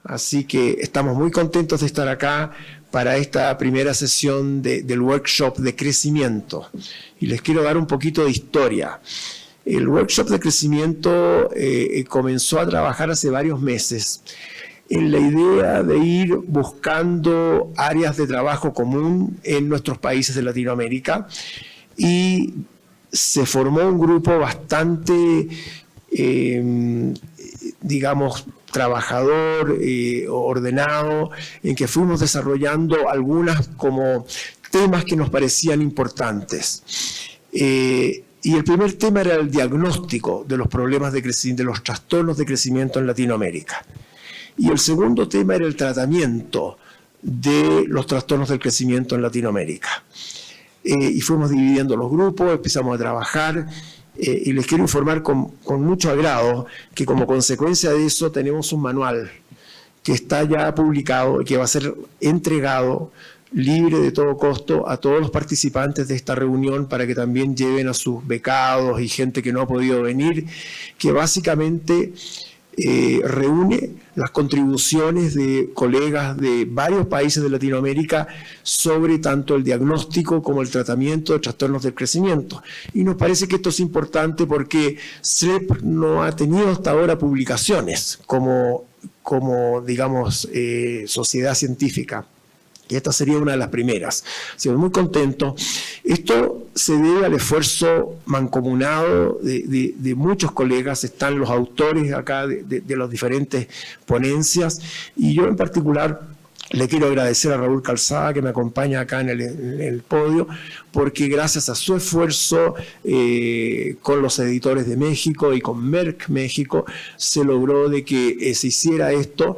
Así que estamos muy contentos de estar acá para esta primera sesión del workshop de crecimiento. Y les quiero dar un poquito de historia. El workshop de crecimiento comenzó a trabajar hace varios meses en la idea de ir buscando áreas de trabajo común en nuestros países de Latinoamérica, y se formó un grupo bastante, digamos, trabajador, ordenado, en que fuimos desarrollando algunas como temas que nos parecían importantes. Y el primer tema era el diagnóstico de los problemas de crecimiento, de los trastornos de crecimiento en Latinoamérica. Y el segundo tema era el tratamiento de los trastornos del crecimiento en Latinoamérica. Y fuimos dividiendo los grupos, empezamos a trabajar, y les quiero informar con mucho agrado que como consecuencia de eso tenemos un manual que está ya publicado y que va a ser entregado libre de todo costo a todos los participantes de esta reunión para que también lleven a sus becados y gente que no ha podido venir, que básicamente reúne las contribuciones de colegas de varios países de Latinoamérica sobre tanto el diagnóstico como el tratamiento de trastornos del crecimiento. Y nos parece que esto es importante porque SLEP no ha tenido hasta ahora publicaciones como digamos, sociedad científica. Y esta sería una de las primeras. Estoy muy contento. Esto se debe al esfuerzo mancomunado de muchos colegas. Están los autores acá de las diferentes ponencias. Y yo en particular le quiero agradecer a Raúl Calzada, que me acompaña acá en el podio, porque gracias a su esfuerzo con los editores de México y con Merck México, se logró de que se hiciera esto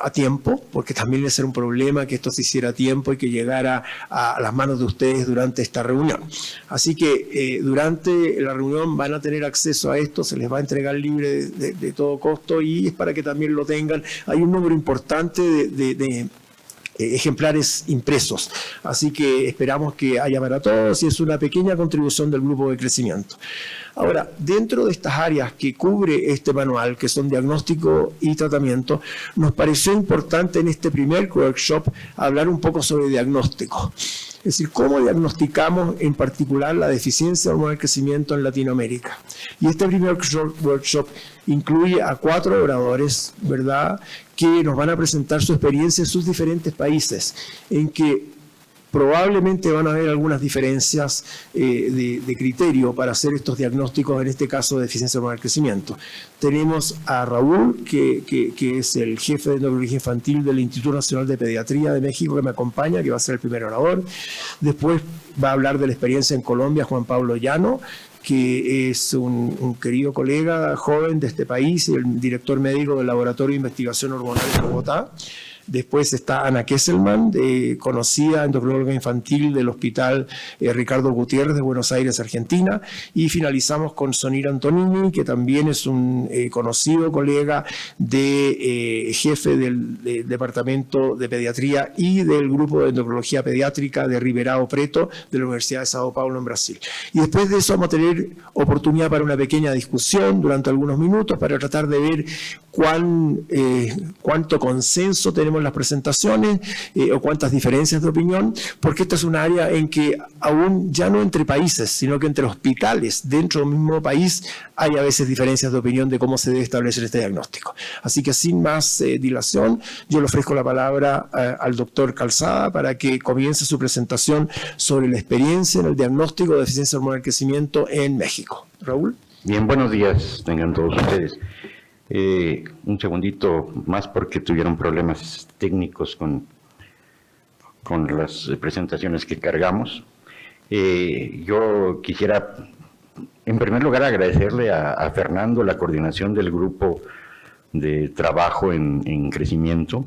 a tiempo, porque también es un problema que esto se hiciera a tiempo y que llegara a las manos de ustedes durante esta reunión. Así que durante la reunión van a tener acceso a esto, se les va a entregar libre de todo costo, y es para que también lo tengan. Hay un número importante de ejemplares impresos, así que esperamos que haya para todos, y es una pequeña contribución del grupo de crecimiento. Ahora, dentro de estas áreas que cubre este manual, que son diagnóstico y tratamiento, nos pareció importante en este primer workshop hablar un poco sobre diagnóstico. Es decir, cómo diagnosticamos en particular la deficiencia hormonal del crecimiento en Latinoamérica. Y este primer workshop incluye a 4 oradores, ¿verdad?, que nos van a presentar su experiencia en sus diferentes países, en que probablemente van a haber algunas diferencias de criterio para hacer estos diagnósticos, en este caso de deficiencia hormonal del crecimiento. Tenemos a Raúl, que es el jefe de endocrinología infantil del Instituto Nacional de Pediatría de México, que me acompaña, que va a ser el primer orador. Después va a hablar de la experiencia en Colombia Juan Pablo Llano, que es un querido colega joven de este país, el director médico del Laboratorio de Investigación Hormonal de Bogotá. Después está Ana Kesselman, conocida endocrinóloga infantil del Hospital Ricardo Gutiérrez de Buenos Aires, Argentina. Y finalizamos con Sonira Antonini, que también es un conocido colega jefe del Departamento de Pediatría y del Grupo de Endocrinología Pediátrica de Ribeirão Preto de la Universidad de Sao Paulo en Brasil. Y después de eso vamos a tener oportunidad para una pequeña discusión durante algunos minutos para tratar de ver cuánto consenso tenemos en las presentaciones o cuántas diferencias de opinión, porque esta es un área en que aún ya no entre países, sino que entre hospitales dentro del mismo país hay a veces diferencias de opinión de cómo se debe establecer este diagnóstico. Así que sin más dilación, yo le ofrezco la palabra al doctor Calzada para que comience su presentación sobre la experiencia en el diagnóstico de deficiencia hormonal del crecimiento en México. Raúl. Bien, buenos días tengan todos ustedes. Un segundito más porque tuvieron problemas técnicos con las presentaciones que cargamos. Yo quisiera, en primer lugar, agradecerle a Fernando la coordinación del grupo de trabajo en crecimiento.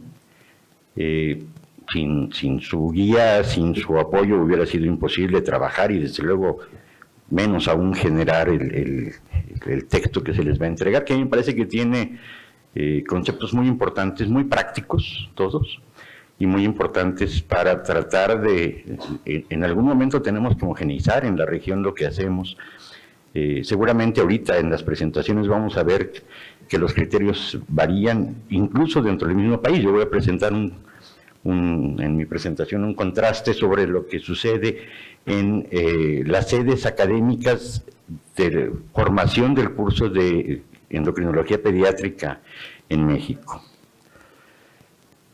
Sin su guía, sin su apoyo, hubiera sido imposible trabajar y, desde luego, menos aún generar el texto que se les va a entregar, que a mí me parece que tiene conceptos muy importantes, muy prácticos todos, y muy importantes para tratar de, en algún momento tenemos que homogeneizar en la región lo que hacemos. Seguramente ahorita en las presentaciones vamos a ver que los criterios varían incluso dentro del mismo país. Yo voy a presentar en mi presentación un contraste sobre lo que sucede en las sedes académicas de formación del curso de endocrinología pediátrica en México.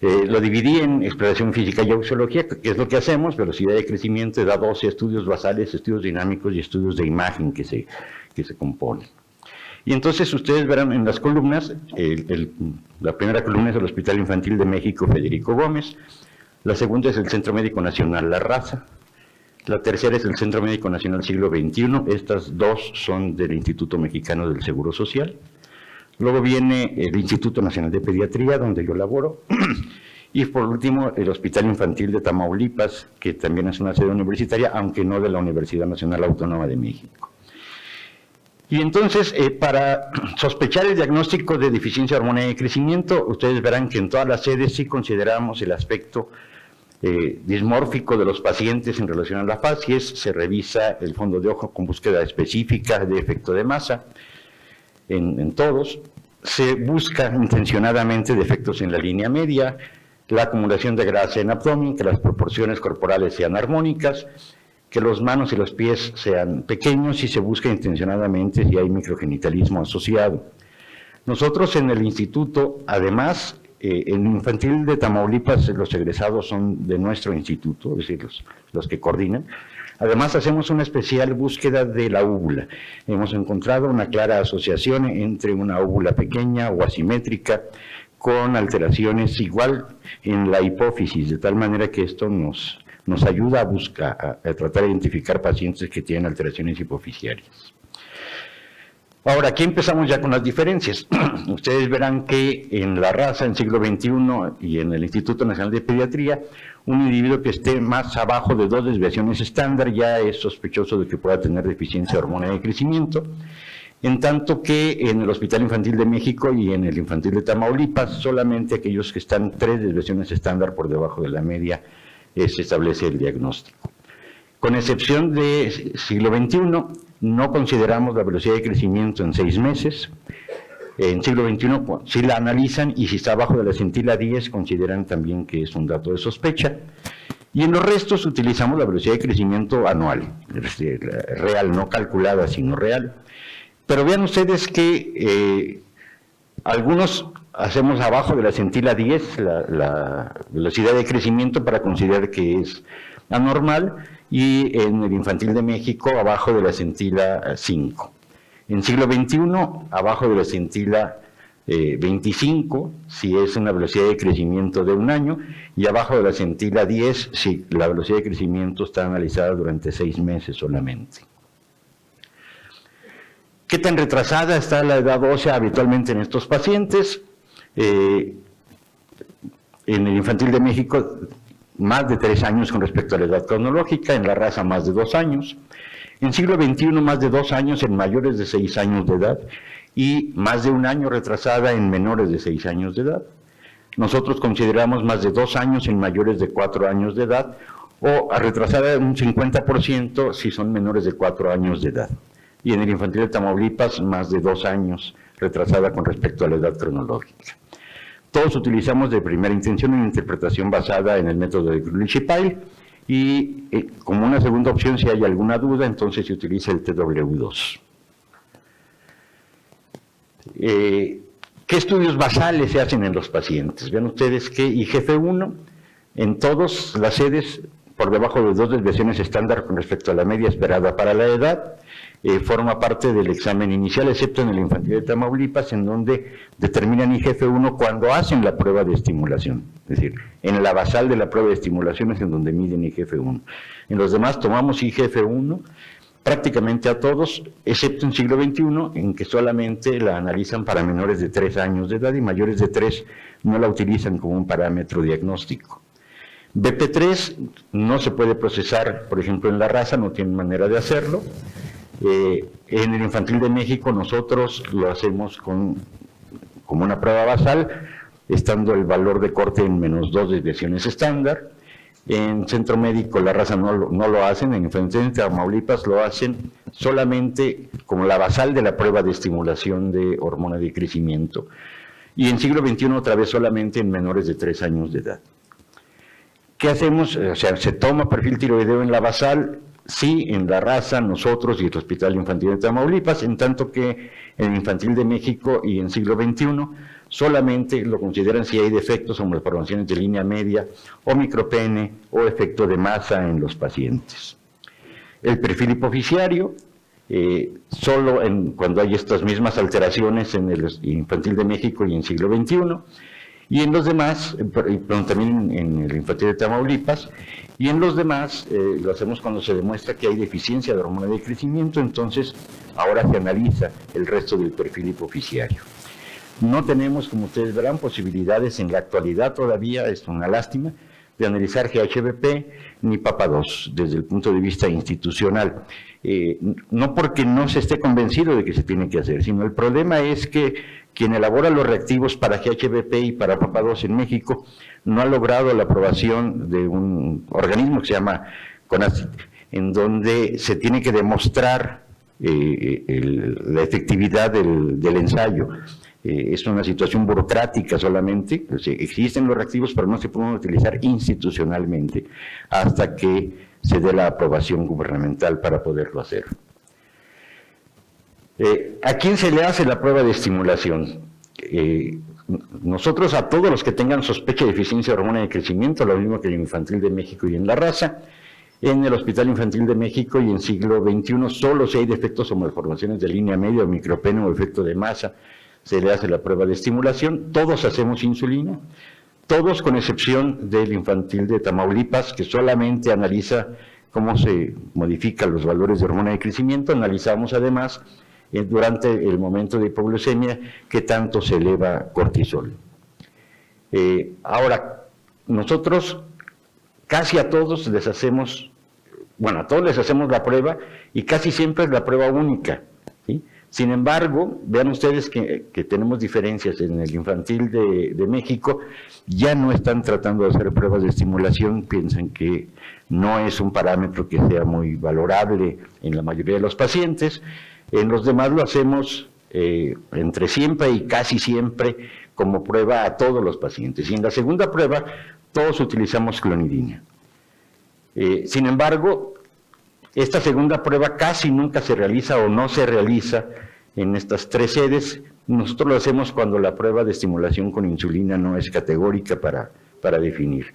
Lo dividí en exploración física y auxiología, que es lo que hacemos, velocidad de crecimiento, edad ósea, estudios basales, estudios dinámicos y estudios de imagen que se componen. Y entonces ustedes verán en las columnas, la primera columna es el Hospital Infantil de México Federico Gómez, la segunda es el Centro Médico Nacional La Raza, la tercera es el Centro Médico Nacional Siglo XXI, estas dos son del Instituto Mexicano del Seguro Social. Luego viene el Instituto Nacional de Pediatría, donde yo laboro, y por último el Hospital Infantil de Tamaulipas, que también es una sede universitaria, aunque no de la Universidad Nacional Autónoma de México. Y entonces, para sospechar el diagnóstico de deficiencia hormonal de crecimiento, ustedes verán que en todas las sedes sí consideramos el aspecto dismórfico de los pacientes en relación a la facies, se revisa el fondo de ojo con búsqueda específica de efecto de masa, en todos, se busca intencionadamente defectos en la línea media, la acumulación de grasa en abdomen, que las proporciones corporales sean armónicas, que los manos y los pies sean pequeños y se busca intencionadamente si hay microgenitalismo asociado. Nosotros en el instituto, además, en infantil de Tamaulipas, los egresados son de nuestro instituto, es decir, los que coordinan. Además, hacemos una especial búsqueda de la úvula. Hemos encontrado una clara asociación entre una úvula pequeña o asimétrica con alteraciones igual en la hipófisis, de tal manera que esto nos ayuda a tratar de identificar pacientes que tienen alteraciones hipofisiarias. Ahora, aquí empezamos ya con las diferencias. Ustedes verán que en La Raza, en siglo XXI, y en el Instituto Nacional de Pediatría, un individuo que esté más abajo de 2 desviaciones estándar ya es sospechoso de que pueda tener deficiencia hormonal de crecimiento, en tanto que en el Hospital Infantil de México y en el Infantil de Tamaulipas, solamente aquellos que están 3 desviaciones estándar por debajo de la media se establece el diagnóstico. Con excepción de siglo XXI, no consideramos la velocidad de crecimiento en 6 meses. En siglo XXI sí la analizan y si está abajo de la centila 10 consideran también que es un dato de sospecha. Y en los restos utilizamos la velocidad de crecimiento anual, real, no calculada, sino real. Pero vean ustedes que algunos hacemos abajo de la centila 10 la velocidad de crecimiento para considerar que es anormal, y en el Infantil de México abajo de la centila 5. En siglo XXI abajo de la centila 25 si es una velocidad de crecimiento de 1 año, y abajo de la centila 10 si la velocidad de crecimiento está analizada durante 6 meses solamente. ¿Qué tan retrasada está la edad ósea habitualmente en estos pacientes? En el Infantil de México, más de 3 años con respecto a la edad cronológica, en La Raza más de 2 años, en siglo XXI más de 2 años en mayores de 6 años de edad y más de 1 año retrasada en menores de 6 años de edad. Nosotros consideramos más de 2 años en mayores de 4 años de edad o a retrasada un 50% si son menores de 4 años de edad. Y en el Infantil de Tamaulipas más de 2 años retrasada con respecto a la edad cronológica. Todos utilizamos de primera intención una interpretación basada en el método de Grulich-Pyle y como una segunda opción, si hay alguna duda, entonces se utiliza el TW2. ¿Qué estudios basales se hacen en los pacientes? Vean ustedes que IGF-1 en todas las sedes por debajo de 2 desviaciones estándar con respecto a la media esperada para la edad, forma parte del examen inicial, excepto en el Infantil de Tamaulipas, en donde determinan IGF-1 cuando hacen la prueba de estimulación. Es decir, en la basal de la prueba de estimulación es en donde miden IGF-1. En los demás tomamos IGF-1 prácticamente a todos, excepto en siglo XXI, en que solamente la analizan para menores de 3 años de edad y mayores de 3 no la utilizan como un parámetro diagnóstico. BP3 no se puede procesar, por ejemplo, en La Raza, no tienen manera de hacerlo. En el Infantil de México nosotros lo hacemos como una prueba basal, estando el valor de corte en -2 desviaciones estándar. En Centro Médico La Raza no lo hacen, en Infantil de Tamaulipas lo hacen solamente como la basal de la prueba de estimulación de hormona de crecimiento. Y en siglo XXI otra vez solamente en menores de 3 años de edad. ¿Qué hacemos? O sea, se toma perfil tiroideo en la basal, sí, en La Raza, nosotros y el Hospital Infantil de Tamaulipas, en tanto que en Infantil de México y en siglo XXI solamente lo consideran si hay defectos o malformaciones de línea media o micropene o efecto de masa en los pacientes. El perfil hipoficiario, solo cuando hay estas mismas alteraciones en el Infantil de México y en siglo XXI, y en los demás, pero también en el Infantil de Tamaulipas, y en los demás lo hacemos cuando se demuestra que hay deficiencia de hormona de crecimiento, entonces ahora se analiza el resto del perfil hipoficiario. No tenemos, como ustedes verán, posibilidades en la actualidad todavía, es una lástima, de analizar GHBP ni PAPA2 desde el punto de vista institucional. No porque no se esté convencido de que se tiene que hacer, sino el problema es que quien elabora los reactivos para GHBP y para PAPA2 en México no ha logrado la aprobación de un organismo que se llama CONACYT, en donde se tiene que demostrar la efectividad del ensayo. Es una situación burocrática solamente, o sea, existen los reactivos pero no se pueden utilizar institucionalmente hasta que se dé la aprobación gubernamental para poderlo hacer. ¿A quién se le hace la prueba de estimulación? Nosotros a todos los que tengan sospecha de deficiencia de hormona de crecimiento, lo mismo que en Infantil de México y en La Raza, en el Hospital Infantil de México y en siglo XXI solo si hay defectos o malformaciones de línea media o micropene o efecto de masa, se le hace la prueba de estimulación. Todos hacemos insulina, todos con excepción del Infantil de Tamaulipas, que solamente analiza cómo se modifican los valores de hormona de crecimiento. Analizamos además durante el momento de hipoglucemia qué tanto se eleva cortisol. Ahora, nosotros casi a todos les hacemos, bueno, a todos les hacemos la prueba y casi siempre es la prueba única, ¿sí? Sin embargo, vean ustedes que tenemos diferencias. En el Infantil de México ya no están tratando de hacer pruebas de estimulación, piensan que no es un parámetro que sea muy valorable en la mayoría de los pacientes. En los demás lo hacemos entre siempre y casi siempre como prueba a todos los pacientes. Y en la segunda prueba todos utilizamos clonidina. Sin embargo, esta segunda prueba casi nunca se realiza o no se realiza en estas 3 sedes. Nosotros lo hacemos cuando la prueba de estimulación con insulina no es categórica para definir.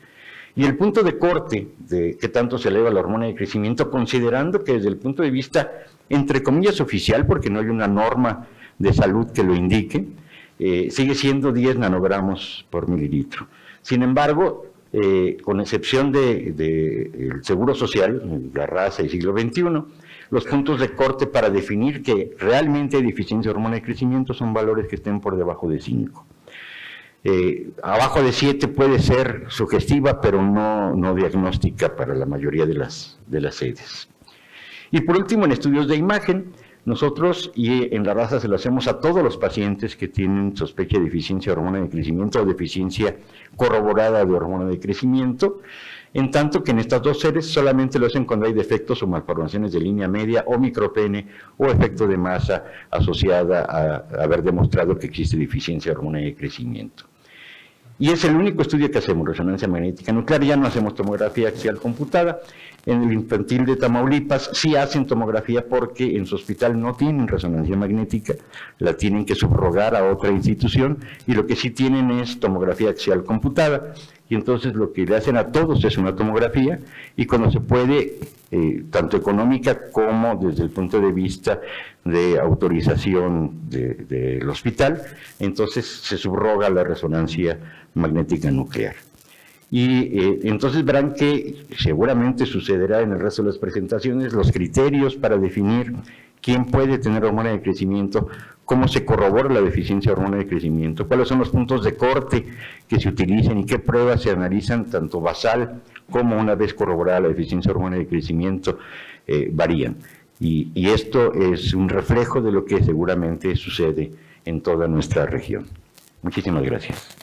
Y el punto de corte de qué tanto se eleva la hormona de crecimiento, considerando que desde el punto de vista, entre comillas, oficial, porque no hay una norma de salud que lo indique, sigue siendo 10 nanogramos por mililitro. Sin embargo, con excepción del Seguro Social, La Raza y siglo XXI, los puntos de corte para definir que realmente hay deficiencia de hormona de crecimiento son valores que estén por debajo de 5. Abajo de 7 puede ser sugestiva, pero no diagnóstica para la mayoría de las sedes. Y por último, en estudios de imagen, nosotros y en La Raza se lo hacemos a todos los pacientes que tienen sospecha de deficiencia de hormona de crecimiento o deficiencia corroborada de hormona de crecimiento, en tanto que en estas 2 sedes solamente lo hacen cuando hay defectos o malformaciones de línea media o micropene o efecto de masa asociada a haber demostrado que existe deficiencia de hormona de crecimiento. Y es el único estudio que hacemos, resonancia magnética nuclear. Ya no hacemos tomografía axial computada. En el Infantil de Tamaulipas sí hacen tomografía porque en su hospital no tienen resonancia magnética, la tienen que subrogar a otra institución, y lo que sí tienen es tomografía axial computada, y entonces lo que le hacen a todos es una tomografía, y cuando se puede, tanto económica como desde el punto de vista de autorización del hospital, entonces se subroga la resonancia magnética nuclear. Y entonces verán que seguramente sucederá en el resto de las presentaciones los criterios para definir quién puede tener hormona de crecimiento, cómo se corrobora la deficiencia de hormona de crecimiento, cuáles son los puntos de corte que se utilizan y qué pruebas se analizan, tanto basal como una vez corroborada la deficiencia de hormona de crecimiento, varían. Y esto es un reflejo de lo que seguramente sucede en toda nuestra región. Muchísimas gracias.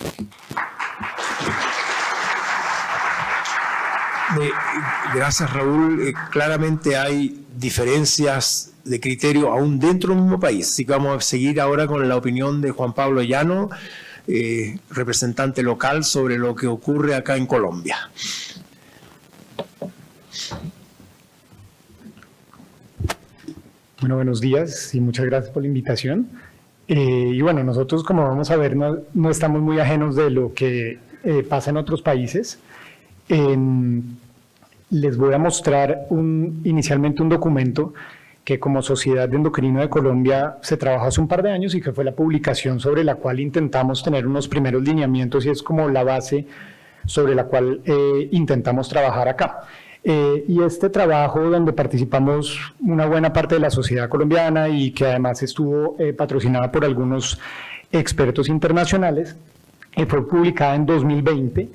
Gracias, Raúl. Claramente hay diferencias de criterio aún dentro del mismo país. Así que vamos a seguir ahora con la opinión de Juan Pablo Llano, representante local, sobre lo que ocurre acá en Colombia. Bueno, buenos días y muchas gracias por la invitación. Y bueno, nosotros, como vamos a ver, no estamos muy ajenos de lo que pasa en otros países. Les voy a mostrar inicialmente un documento que como Sociedad de Endocrino de Colombia se trabajó hace un par de años y que fue la publicación sobre la cual intentamos tener unos primeros lineamientos y es como la base sobre la cual intentamos trabajar acá. Y este trabajo, donde participamos una buena parte de la sociedad colombiana y que además estuvo patrocinada por algunos expertos internacionales, fue publicada en 2020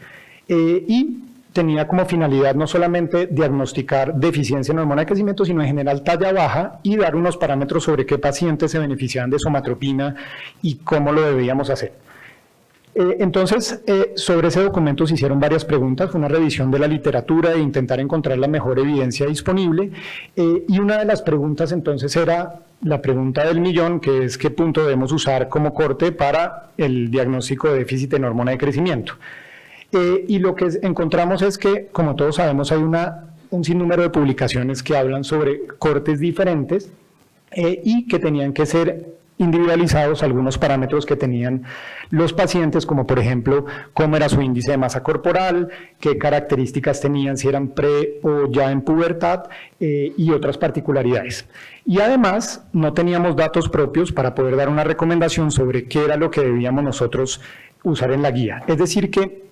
y tenía como finalidad no solamente diagnosticar deficiencia en hormona de crecimiento, sino en general talla baja y dar unos parámetros sobre qué pacientes se beneficiaban de somatropina y cómo lo debíamos hacer. Entonces, sobre ese documento se hicieron varias preguntas, fue una revisión de la literatura e intentar encontrar la mejor evidencia disponible, y una de las preguntas entonces era la pregunta del millón, que es qué punto debemos usar como corte para el diagnóstico de déficit en hormona de crecimiento. Y lo que encontramos es que, como todos sabemos, hay un sinnúmero de publicaciones que hablan sobre cortes diferentes y que tenían que ser individualizados algunos parámetros que tenían los pacientes, como por ejemplo, cómo era su índice de masa corporal, qué características tenían, si eran pre o ya en pubertad, y otras particularidades. Y además, no teníamos datos propios para poder dar una recomendación sobre qué era lo que debíamos nosotros usar en la guía. Es decir que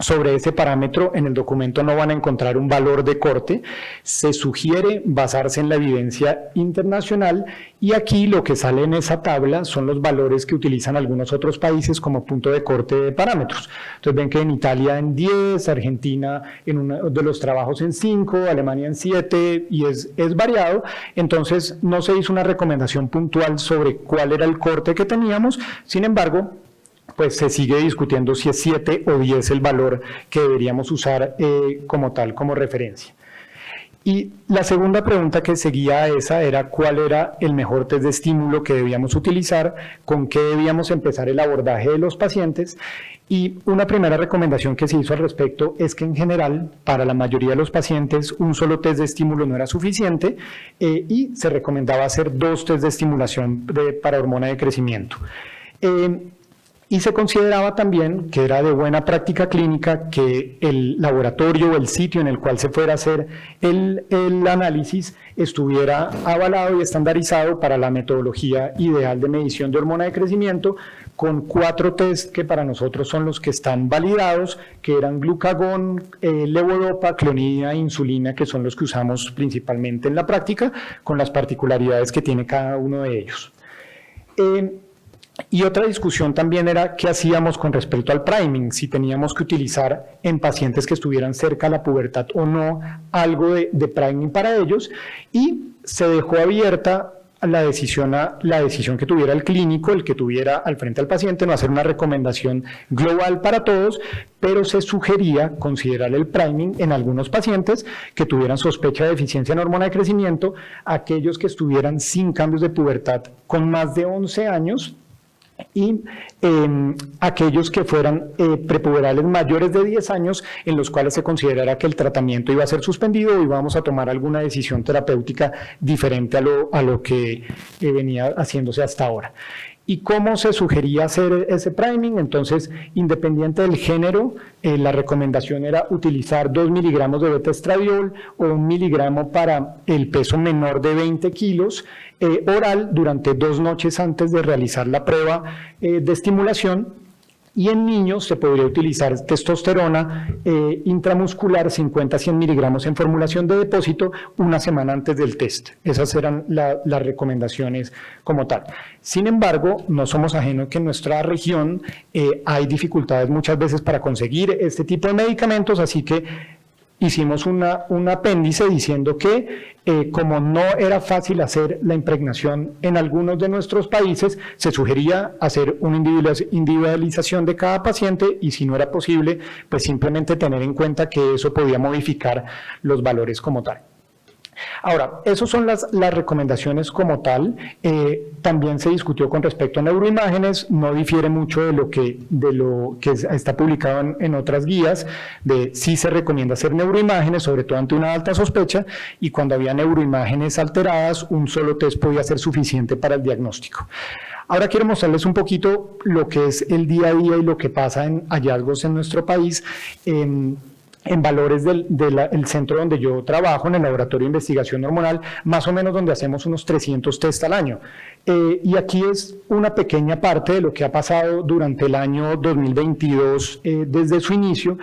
sobre ese parámetro en el documento no van a encontrar un valor de corte, se sugiere basarse en la evidencia internacional y aquí lo que sale en esa tabla son los valores que utilizan algunos otros países como punto de corte de parámetros. Entonces ven que en Italia en 10, Argentina en uno de los trabajos en 5, Alemania en 7 y es variado. Entonces no se hizo una recomendación puntual sobre cuál era el corte que teníamos, sin embargo, pues se sigue discutiendo si es 7 o 10 el valor que deberíamos usar como tal, como referencia. Y la segunda pregunta que seguía a esa era cuál era el mejor test de estímulo que debíamos utilizar, con qué debíamos empezar el abordaje de los pacientes. Y una primera recomendación que se hizo al respecto es que en general, para la mayoría de los pacientes, un solo test de estímulo no era suficiente y se recomendaba hacer 2 test de estimulación para hormona de crecimiento. Y se consideraba también que era de buena práctica clínica que el laboratorio o el sitio en el cual se fuera a hacer el análisis estuviera avalado y estandarizado para la metodología ideal de medición de hormona de crecimiento, con 4 test que para nosotros son los que están validados, que eran glucagón, levodopa, clonidina e insulina, que son los que usamos principalmente en la práctica, con las particularidades que tiene cada uno de ellos. Y otra discusión también era qué hacíamos con respecto al priming, si teníamos que utilizar en pacientes que estuvieran cerca a la pubertad o no algo de priming para ellos, y se dejó abierta la decisión que tuviera el clínico, el que tuviera al frente al paciente, no hacer una recomendación global para todos, pero se sugería considerar el priming en algunos pacientes que tuvieran sospecha de deficiencia en hormona de crecimiento, aquellos que estuvieran sin cambios de pubertad con más de 11 años, y aquellos que fueran prepuberales mayores de 10 años en los cuales se considerara que el tratamiento iba a ser suspendido o íbamos a tomar alguna decisión terapéutica diferente a lo que venía haciéndose hasta ahora. ¿Y cómo se sugería hacer ese priming? Entonces, independiente del género, la recomendación era utilizar 2 miligramos de beta-estradiol o 1 miligramo para el peso menor de 20 kilos oral durante 2 noches antes de realizar la prueba de estimulación. Y en niños se podría utilizar testosterona intramuscular 50-100 miligramos en formulación de depósito una semana antes del test. Esas eran las recomendaciones como tal. Sin embargo, no somos ajenos que en nuestra región hay dificultades muchas veces para conseguir este tipo de medicamentos, así que hicimos un apéndice diciendo que como no era fácil hacer la impregnación en algunos de nuestros países, se sugería hacer una individualización de cada paciente y si no era posible, pues simplemente tener en cuenta que eso podía modificar los valores como tal. Ahora, esas son las recomendaciones como tal. También se discutió con respecto a neuroimágenes, no difiere mucho de lo que está publicado en otras guías, de sí se recomienda hacer neuroimágenes, sobre todo ante una alta sospecha, y cuando había neuroimágenes alteradas, un solo test podía ser suficiente para el diagnóstico. Ahora quiero mostrarles un poquito lo que es el día a día y lo que pasa en hallazgos en nuestro país. En valores del centro donde yo trabajo, en el Laboratorio de Investigación Hormonal, más o menos donde hacemos unos 300 test al año. Y aquí es una pequeña parte de lo que ha pasado durante el año 2022 desde su inicio,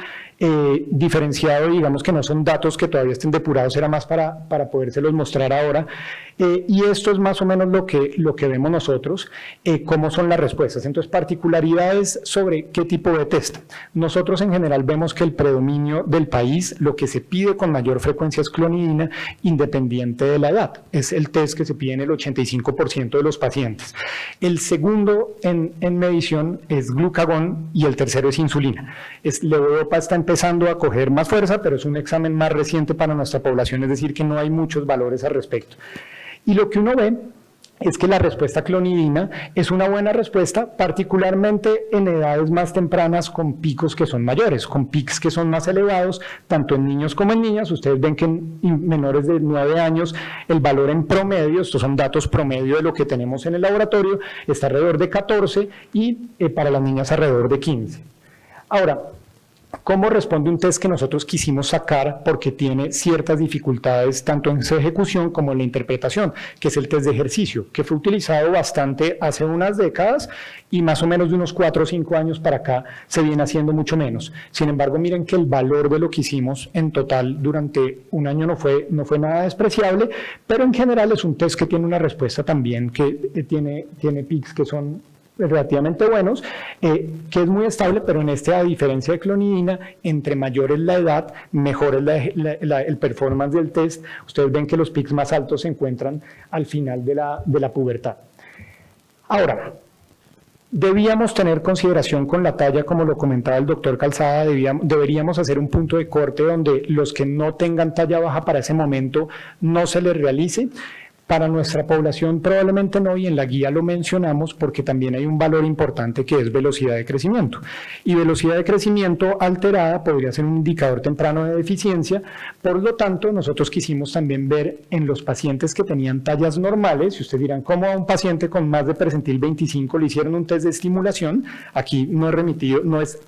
diferenciado, digamos que no son datos que todavía estén depurados, era más para podérselos mostrar ahora. Y esto es más o menos lo que vemos nosotros, cómo son las respuestas. Entonces, particularidades sobre qué tipo de test. Nosotros en general vemos que el predominio del país, lo que se pide con mayor frecuencia es clonidina, independiente de la edad. Es el test que se pide en el 85% de los pacientes. El segundo en medición es glucagón y el tercero es insulina. Levodopa está empezando a coger más fuerza, pero es un examen más reciente para nuestra población, es decir, que no hay muchos valores al respecto. Y lo que uno ve es que la respuesta clonidina es una buena respuesta, particularmente en edades más tempranas con picos que son mayores, con pics que son más elevados, tanto en niños como en niñas. Ustedes ven que en menores de 9 años el valor en promedio, estos son datos promedio de lo que tenemos en el laboratorio, está alrededor de 14 y para las niñas alrededor de 15. Ahora, ¿cómo responde un test que nosotros quisimos sacar porque tiene ciertas dificultades tanto en su ejecución como en la interpretación, que es el test de ejercicio, que fue utilizado bastante hace unas décadas y más o menos de unos 4 o 5 años para acá se viene haciendo mucho menos? Sin embargo, miren que el valor de lo que hicimos en total durante un año no fue nada despreciable, pero en general es un test que tiene una respuesta también que tiene pics que son relativamente buenos, que es muy estable, pero a diferencia de clonidina, entre mayor es la edad, mejor es el performance del test. Ustedes ven que los pics más altos se encuentran al final de la pubertad. Ahora, debíamos tener consideración con la talla, como lo comentaba el doctor Calzada, deberíamos hacer un punto de corte donde los que no tengan talla baja para ese momento no se les realice. Para nuestra población probablemente no, y en la guía lo mencionamos porque también hay un valor importante que es velocidad de crecimiento. Y velocidad de crecimiento alterada podría ser un indicador temprano de deficiencia. Por lo tanto, nosotros quisimos también ver en los pacientes que tenían tallas normales, y ustedes dirán, ¿cómo a un paciente con más de percentil 25 le hicieron un test de estimulación? Aquí no es remitido, no es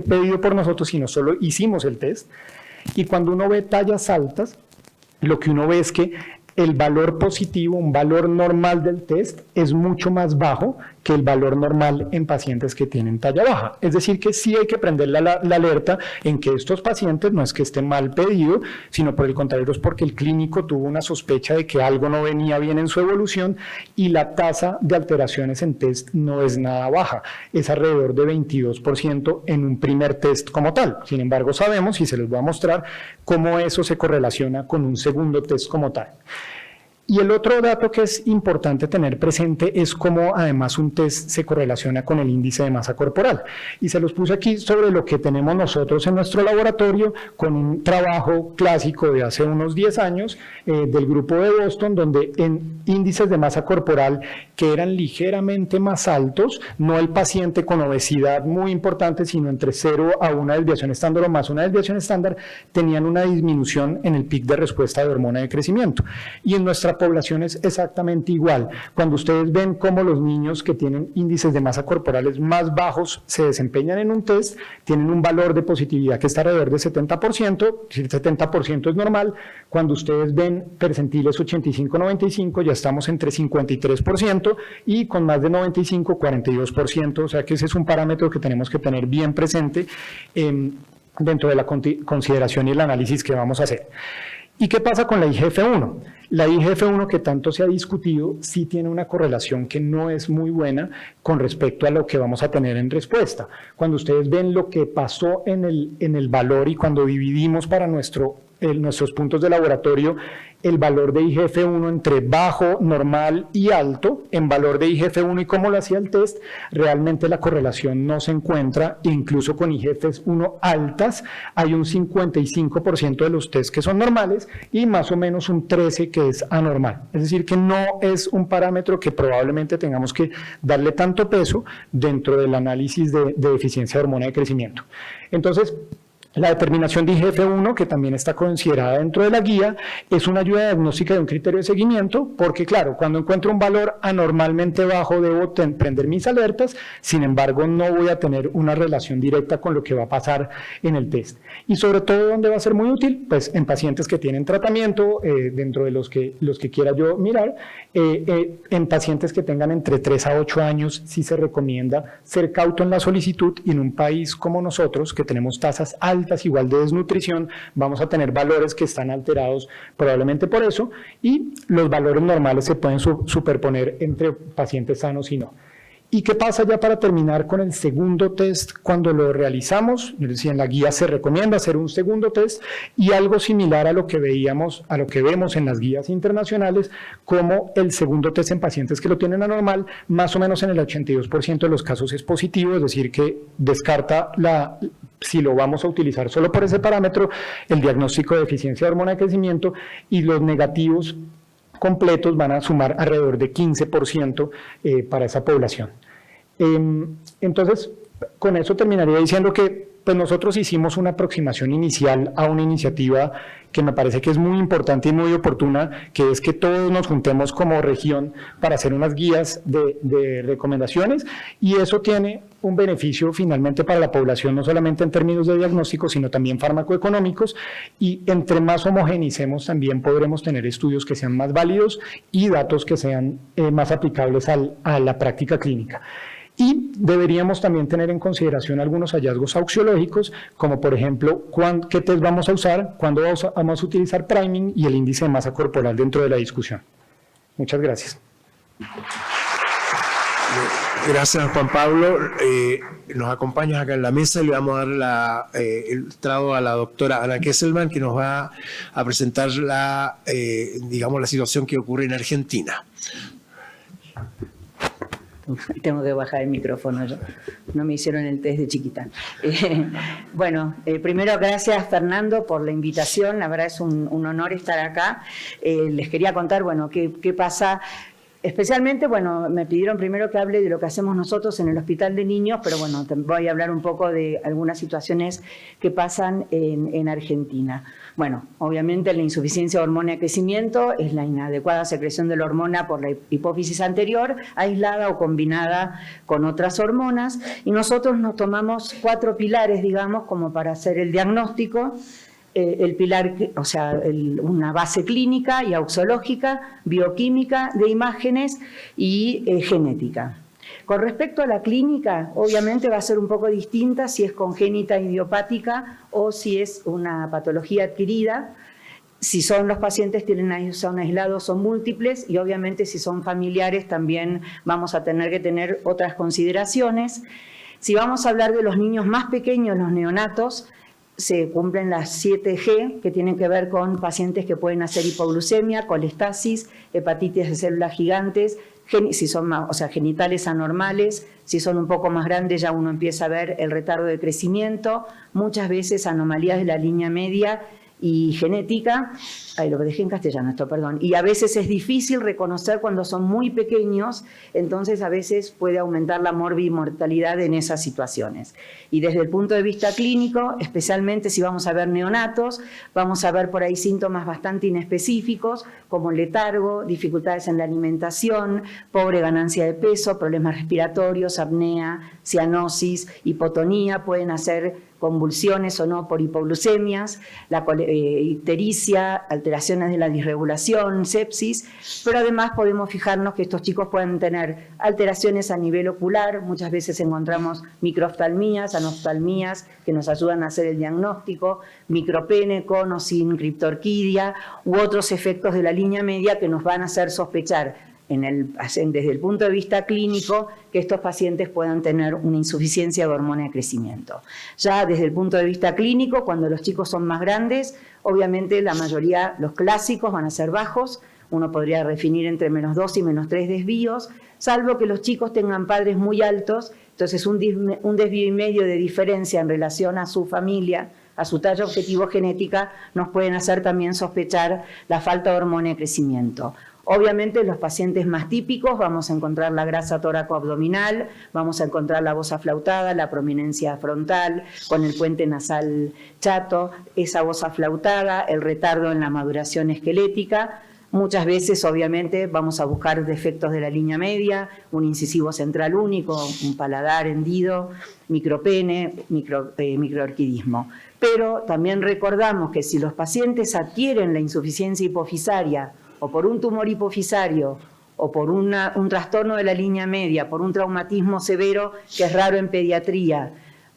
pedido por nosotros, sino solo hicimos el test. Y cuando uno ve tallas altas, lo que uno ve es que el valor positivo, un valor normal del test, es mucho más bajo que el valor normal en pacientes que tienen talla baja. Es decir, que sí hay que prender la alerta en que estos pacientes no es que esté mal pedido, sino por el contrario es porque el clínico tuvo una sospecha de que algo no venía bien en su evolución y la tasa de alteraciones en test no es nada baja, es alrededor de 22% en un primer test como tal. Sin embargo, sabemos, y se les voy a mostrar, cómo eso se correlaciona con un segundo test como tal. Y el otro dato que es importante tener presente es cómo además un test se correlaciona con el índice de masa corporal. Y se los puse aquí sobre lo que tenemos nosotros en nuestro laboratorio con un trabajo clásico de hace unos 10 años del grupo de Boston, donde en índices de masa corporal que eran ligeramente más altos, no el paciente con obesidad muy importante, sino entre 0 a una desviación estándar o más una desviación estándar, tenían una disminución en el pic de respuesta de hormona de crecimiento. Y en nuestra población es exactamente igual. Cuando ustedes ven cómo los niños que tienen índices de masa corporales más bajos se desempeñan en un test, tienen un valor de positividad que está alrededor de 70%, si el 70% es normal. Cuando ustedes ven percentiles 85-95, ya estamos entre 53% y con más de 95, 42%, o sea que ese es un parámetro que tenemos que tener bien presente dentro de la consideración y el análisis que vamos a hacer. ¿Y qué pasa con la IGF-1? La IGF-1 que tanto se ha discutido sí tiene una correlación que no es muy buena con respecto a lo que vamos a tener en respuesta. Cuando ustedes ven lo que pasó en el valor y cuando dividimos para nuestros puntos de laboratorio el valor de IGF-1 entre bajo, normal y alto, en valor de IGF-1 y cómo lo hacía el test, realmente la correlación no se encuentra, incluso con IGF-1 altas, hay un 55% de los test que son normales y más o menos un 13% que es anormal. Es decir, que no es un parámetro que probablemente tengamos que darle tanto peso dentro del análisis de deficiencia de hormona de crecimiento. Entonces, la determinación de IGF-1, que también está considerada dentro de la guía, es una ayuda diagnóstica de un criterio de seguimiento, porque claro, cuando encuentro un valor anormalmente bajo debo prender mis alertas, sin embargo no voy a tener una relación directa con lo que va a pasar en el test. Y sobre todo, ¿dónde va a ser muy útil? Pues en pacientes que tienen tratamiento, dentro de los que quiera yo mirar, en pacientes que tengan entre 3 a 8 años, sí se recomienda ser cauto en la solicitud, y en un país como nosotros, que tenemos tasas altas igual de desnutrición, vamos a tener valores que están alterados probablemente por eso, y los valores normales se pueden superponer entre pacientes sanos y no. ¿Y qué pasa ya para terminar con el segundo test cuando lo realizamos? Yo decía, en la guía se recomienda hacer un segundo test y algo similar a lo que vemos en las guías internacionales, como el segundo test en pacientes que lo tienen anormal, más o menos en el 82% de los casos es positivo, es decir, que descarta si lo vamos a utilizar solo por ese parámetro, el diagnóstico de deficiencia de hormona de crecimiento, y los negativos completos van a sumar alrededor de 15% para esa población. Entonces, con eso terminaría diciendo que pues nosotros hicimos una aproximación inicial a una iniciativa que me parece que es muy importante y muy oportuna, que es que todos nos juntemos como región para hacer unas guías de recomendaciones, y eso tiene un beneficio finalmente para la población, no solamente en términos de diagnóstico, sino también farmacoeconómicos, y entre más homogenicemos también podremos tener estudios que sean más válidos y datos que sean más aplicables a la práctica clínica. Y deberíamos también tener en consideración algunos hallazgos auxiológicos, como por ejemplo, qué test vamos a usar, cuándo vamos a utilizar priming y el índice de masa corporal dentro de la discusión. Muchas gracias. Gracias, Juan Pablo. Nos acompañas acá en la mesa y le vamos a dar el trago a la doctora Ana Kesselman, que nos va a presentar la situación que ocurre en Argentina. Tengo que bajar el micrófono, no me hicieron el test de chiquita. Primero gracias, Fernando, por la invitación, la verdad es un honor estar acá. Les quería contar, qué pasa. Especialmente, me pidieron primero que hable de lo que hacemos nosotros en el Hospital de Niños, pero voy a hablar un poco de algunas situaciones que pasan en Argentina. Obviamente la insuficiencia de hormona de crecimiento es la inadecuada secreción de la hormona por la hipófisis anterior, aislada o combinada con otras hormonas, y nosotros nos tomamos 4 pilares, digamos, como para hacer el diagnóstico. El pilar, una base clínica y auxológica, bioquímica, de imágenes y genética. Con respecto a la clínica, obviamente va a ser un poco distinta si es congénita idiopática o si es una patología adquirida. Si son los pacientes, son aislados, son múltiples, y obviamente si son familiares también vamos a tener que tener otras consideraciones. Si vamos a hablar de los niños más pequeños, los neonatos, se cumplen las 7G, que tienen que ver con pacientes que pueden hacer hipoglucemia, colestasis, hepatitis de células gigantes, si son genitales anormales. Si son un poco más grandes ya uno empieza a ver el retardo de crecimiento, muchas veces anomalías de la línea media y genética. Lo dejé en castellano esto, perdón. Y a veces es difícil reconocer cuando son muy pequeños, entonces a veces puede aumentar la morbimortalidad en esas situaciones. Y desde el punto de vista clínico, especialmente si vamos a ver neonatos, vamos a ver por ahí síntomas bastante inespecíficos, como letargo, dificultades en la alimentación, pobre ganancia de peso, problemas respiratorios, apnea, cianosis, hipotonía. Pueden hacer convulsiones o no por hipoglucemias, la ictericia, alteraciones de la disregulación, sepsis, pero además podemos fijarnos que estos chicos pueden tener alteraciones a nivel ocular, muchas veces encontramos microoftalmías, anoftalmías que nos ayudan a hacer el diagnóstico, micropene con o sin criptorquidia u otros efectos de la línea media que nos van a hacer sospechar desde el punto de vista clínico que estos pacientes puedan tener una insuficiencia de hormona de crecimiento. Ya desde el punto de vista clínico, cuando los chicos son más grandes, obviamente la mayoría, los clásicos van a ser bajos, uno podría definir entre -2 y -3 desvíos, salvo que los chicos tengan padres muy altos, entonces un desvío y medio de diferencia en relación a su familia, a su talla objetivo genética, nos pueden hacer también sospechar la falta de hormona de crecimiento. Obviamente, en los pacientes más típicos vamos a encontrar la grasa tóraco-abdominal, vamos a encontrar la voz aflautada, la prominencia frontal, con el puente nasal chato, esa voz aflautada, el retardo en la maduración esquelética. Muchas veces, obviamente, vamos a buscar defectos de la línea media, un incisivo central único, un paladar hendido, micropene, microorquidismo. Pero también recordamos que si los pacientes adquieren la insuficiencia hipofisaria o por un tumor hipofisario, o por un trastorno de la línea media, por un traumatismo severo que es raro en pediatría,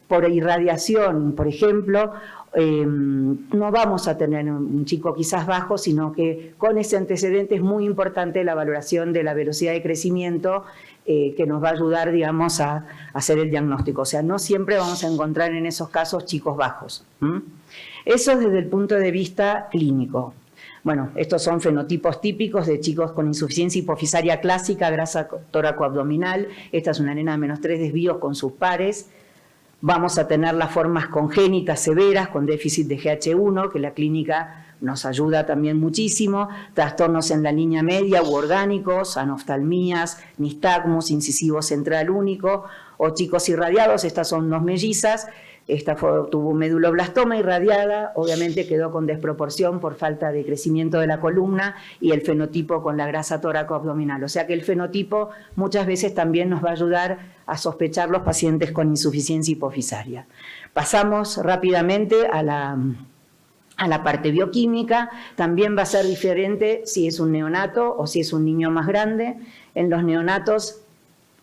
por irradiación, por ejemplo, no vamos a tener un chico quizás bajo, sino que con ese antecedente es muy importante la valoración de la velocidad de crecimiento que nos va a ayudar, digamos, a hacer el diagnóstico. O sea, no siempre vamos a encontrar en esos casos chicos bajos. Eso desde el punto de vista clínico. Bueno, estos son fenotipos típicos de chicos con insuficiencia hipofisaria clásica, grasa tóraco-abdominal. Esta es una nena de -3 desvíos con sus pares. Vamos a tener las formas congénitas severas con déficit de GH1, que la clínica nos ayuda también muchísimo. Trastornos en la línea media u orgánicos, anoftalmías, nistagmus, incisivo central único, o chicos irradiados. Estas son 2 mellizas. Esta tuvo un meduloblastoma irradiada, obviamente quedó con desproporción por falta de crecimiento de la columna y el fenotipo con la grasa tóraco-abdominal. O sea que el fenotipo muchas veces también nos va a ayudar a sospechar los pacientes con insuficiencia hipofisaria. Pasamos rápidamente a la parte bioquímica. También va a ser diferente si es un neonato o si es un niño más grande. En los neonatos,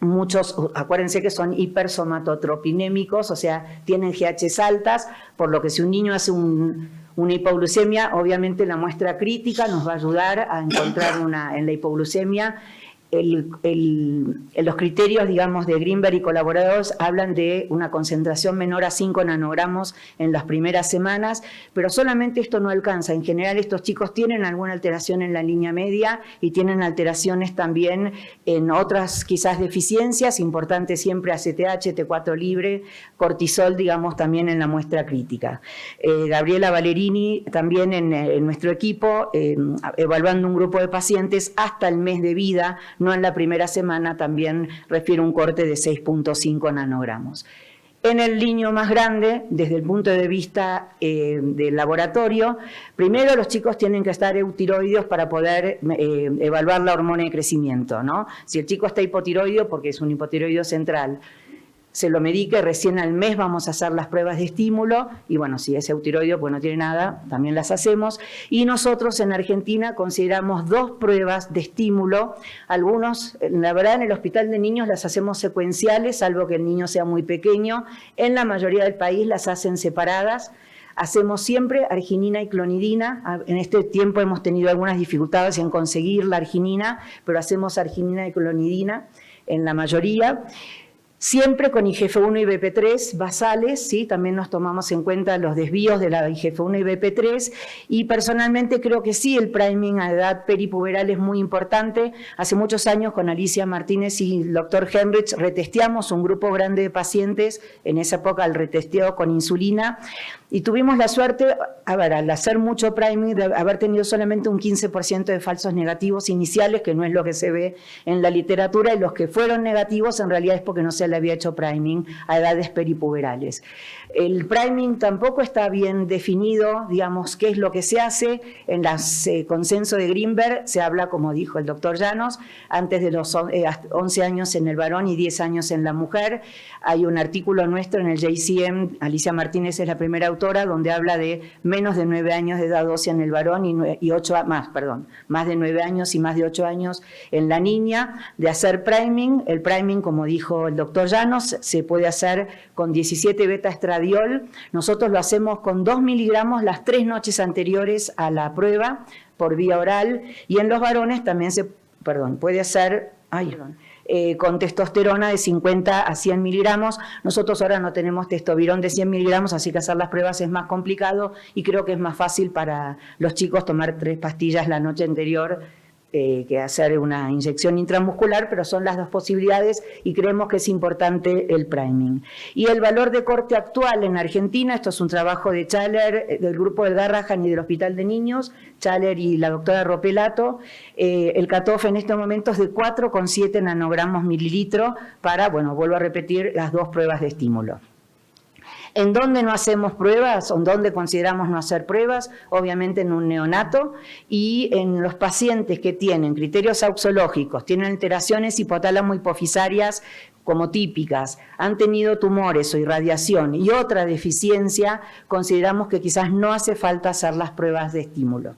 muchos, acuérdense que son hipersomatotropinémicos, o sea, tienen GHs altas, por lo que si un niño hace una hipoglucemia, obviamente la muestra crítica nos va a ayudar a encontrar en la hipoglucemia. Los criterios, digamos, de Greenberg y colaboradores hablan de una concentración menor a 5 nanogramos en las primeras semanas, pero solamente esto no alcanza. En general, estos chicos tienen alguna alteración en la línea media y tienen alteraciones también en otras, quizás, deficiencias, importante siempre ACTH, T4 libre, cortisol, digamos, también en la muestra crítica. Gabriela Valerini, también en nuestro equipo, evaluando un grupo de pacientes hasta el mes de vida, no en la primera semana, también refiere un corte de 6.5 nanogramos. En el niño más grande, desde el punto de vista del laboratorio, primero los chicos tienen que estar eutiroideos para poder evaluar la hormona de crecimiento, ¿no? Si el chico está hipotiroideo, porque es un hipotiroideo central, se lo medique, recién al mes vamos a hacer las pruebas de estímulo, y bueno, si es eutiroideo, pues no tiene nada, también las hacemos. Y nosotros en Argentina consideramos 2 pruebas de estímulo. Algunos, la verdad, en el hospital de niños las hacemos secuenciales, salvo que el niño sea muy pequeño. En la mayoría del país las hacen separadas. Hacemos siempre arginina y clonidina. En este tiempo hemos tenido algunas dificultades en conseguir la arginina, pero hacemos arginina y clonidina en la mayoría. Siempre con IGF-1 y BP3 basales, ¿sí? También nos tomamos en cuenta los desvíos de la IGF-1 y BP3, y personalmente creo que sí, el priming a edad peripuberal es muy importante. Hace muchos años con Alicia Martínez y el doctor Henrich retesteamos un grupo grande de pacientes, en esa época el retesteo con insulina, Y tuvimos la suerte, al hacer mucho priming, de haber tenido solamente un 15% de falsos negativos iniciales, que no es lo que se ve en la literatura, y los que fueron negativos en realidad es porque no se le había hecho priming a edades peripuberales. El priming tampoco está bien definido, digamos, qué es lo que se hace. En el consenso de Greenberg se habla, como dijo el doctor Llanos, antes de los 11 años en el varón y 10 años en la mujer. Hay un artículo nuestro en el JCM, Alicia Martínez es la primera autora, donde habla de menos de 9 años de edad ósea en el varón más de 9 años y más de 8 años en la niña, de hacer priming. El priming, como dijo el doctor Llanos, se puede hacer con 17 beta-estradiol. Nosotros lo hacemos con 2 miligramos las 3 noches anteriores a la prueba por vía oral, y en los varones también se puede hacer con testosterona de 50 a 100 miligramos. Nosotros ahora no tenemos testovirón de 100 miligramos, así que hacer las pruebas es más complicado y creo que es más fácil para los chicos tomar 3 pastillas la noche anterior que hacer una inyección intramuscular, pero son las dos posibilidades y creemos que es importante el priming. Y el valor de corte actual en Argentina, esto es un trabajo de Chaler, del grupo del Garrahan y del Hospital de Niños, Chaler y la doctora Ropelato, el cutoff en este momento es de 4,7 nanogramos mililitro para, vuelvo a repetir, las 2 pruebas de estímulo. ¿En dónde no hacemos pruebas o en dónde consideramos no hacer pruebas? Obviamente en un neonato y en los pacientes que tienen criterios auxológicos, tienen alteraciones hipotálamo-hipofisarias como típicas, han tenido tumores o irradiación y otra deficiencia, consideramos que quizás no hace falta hacer las pruebas de estímulo.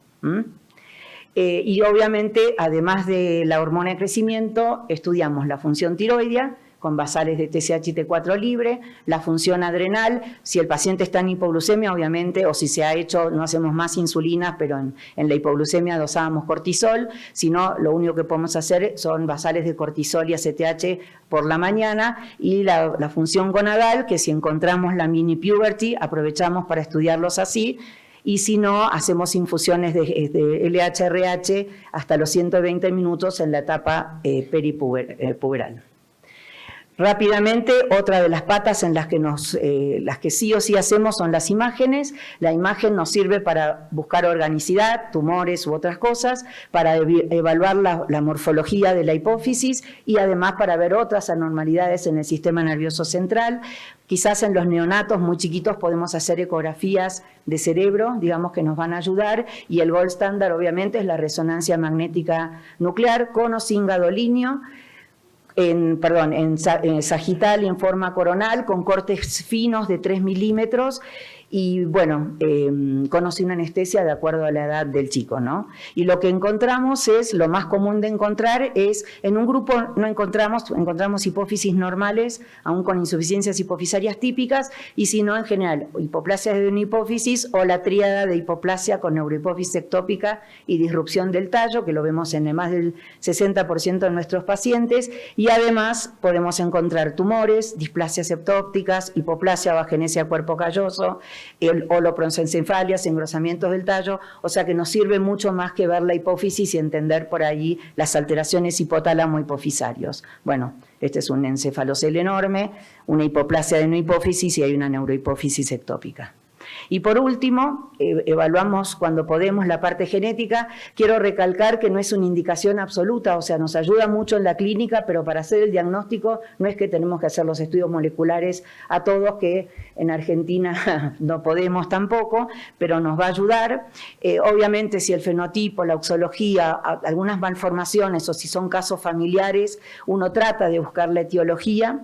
Y obviamente, además de la hormona de crecimiento, estudiamos la función tiroidea, con basales de TSH y T4 libre, la función adrenal, si el paciente está en hipoglucemia, obviamente, o si se ha hecho, no hacemos más insulina, pero en la hipoglucemia dosábamos cortisol, si no, lo único que podemos hacer son basales de cortisol y ACTH por la mañana, y la función gonadal, que si encontramos la mini puberty, aprovechamos para estudiarlos así, y si no, hacemos infusiones de LH-RH hasta los 120 minutos en la etapa peripuberal. Rápidamente, otra de las patas en las que sí o sí hacemos son las imágenes. La imagen nos sirve para buscar organicidad, tumores u otras cosas, para evaluar la morfología de la hipófisis y además para ver otras anormalidades en el sistema nervioso central. Quizás en los neonatos muy chiquitos podemos hacer ecografías de cerebro, digamos, que nos van a ayudar, y el gold standard obviamente es la resonancia magnética nuclear con o sin gadolinio, en sagital y en forma coronal, con cortes finos de 3 milímetros y con o sin anestesia de acuerdo a la edad del chico, ¿no? Y lo que encontramos lo más común de encontrar es, en un grupo no encontramos hipófisis normales, aún con insuficiencias hipofisarias típicas, y si no, en general, hipoplasia de una hipófisis o la tríada de hipoplasia con neurohipófisis ectópica y disrupción del tallo, que lo vemos en más del 60% de nuestros pacientes, y además podemos encontrar tumores, displasias septópticas, hipoplasia o agenesia cuerpo calloso, holoprosencefalias, engrosamientos del tallo, o sea que nos sirve mucho más que ver la hipófisis y entender por ahí las alteraciones hipotálamo-hipofisarios. Bueno, este es un encefalocele enorme, una hipoplasia de una hipófisis y hay una neurohipófisis ectópica. Y por último, evaluamos cuando podemos la parte genética. Quiero recalcar que no es una indicación absoluta, o sea, nos ayuda mucho en la clínica, pero para hacer el diagnóstico no es que tenemos que hacer los estudios moleculares a todos, que en Argentina no podemos tampoco, pero nos va a ayudar. Obviamente, si el fenotipo, la auxología, algunas malformaciones o si son casos familiares, uno trata de buscar la etiología.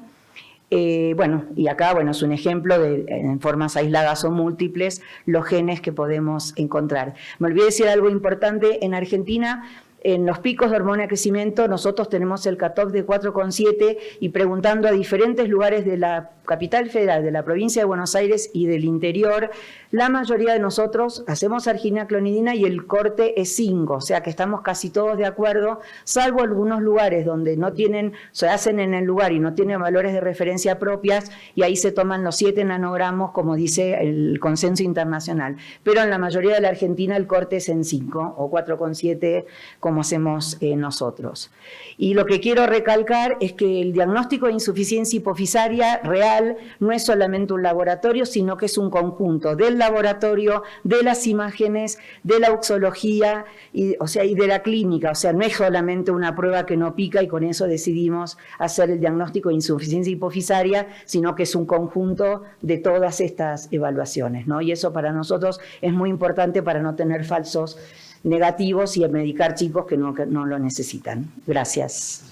Y acá, es un ejemplo de, en formas aisladas o múltiples, los genes que podemos encontrar. Me olvidé decir algo importante, en Argentina, en los picos de hormona de crecimiento, nosotros tenemos el cutoff de 4,7 y preguntando a diferentes lugares de la capital federal, de la provincia de Buenos Aires y del interior, la mayoría de nosotros hacemos arginina-clonidina y el corte es 5, o sea que estamos casi todos de acuerdo, salvo algunos lugares donde no tienen, se hacen en el lugar y no tienen valores de referencia propias y ahí se toman los 7 nanogramos, como dice el consenso internacional. Pero en la mayoría de la Argentina el corte es en 5 o 4,7, como hacemos nosotros. Y lo que quiero recalcar es que el diagnóstico de insuficiencia hipofisaria real no es solamente un laboratorio, sino que es un conjunto del laboratorio, de las imágenes, de la uxología y de la clínica. O sea, no es solamente una prueba que no pica y con eso decidimos hacer el diagnóstico de insuficiencia hipofisaria, sino que es un conjunto de todas estas evaluaciones, ¿no? Y eso para nosotros es muy importante para no tener falsos negativos y medicar chicos que no lo necesitan. Gracias.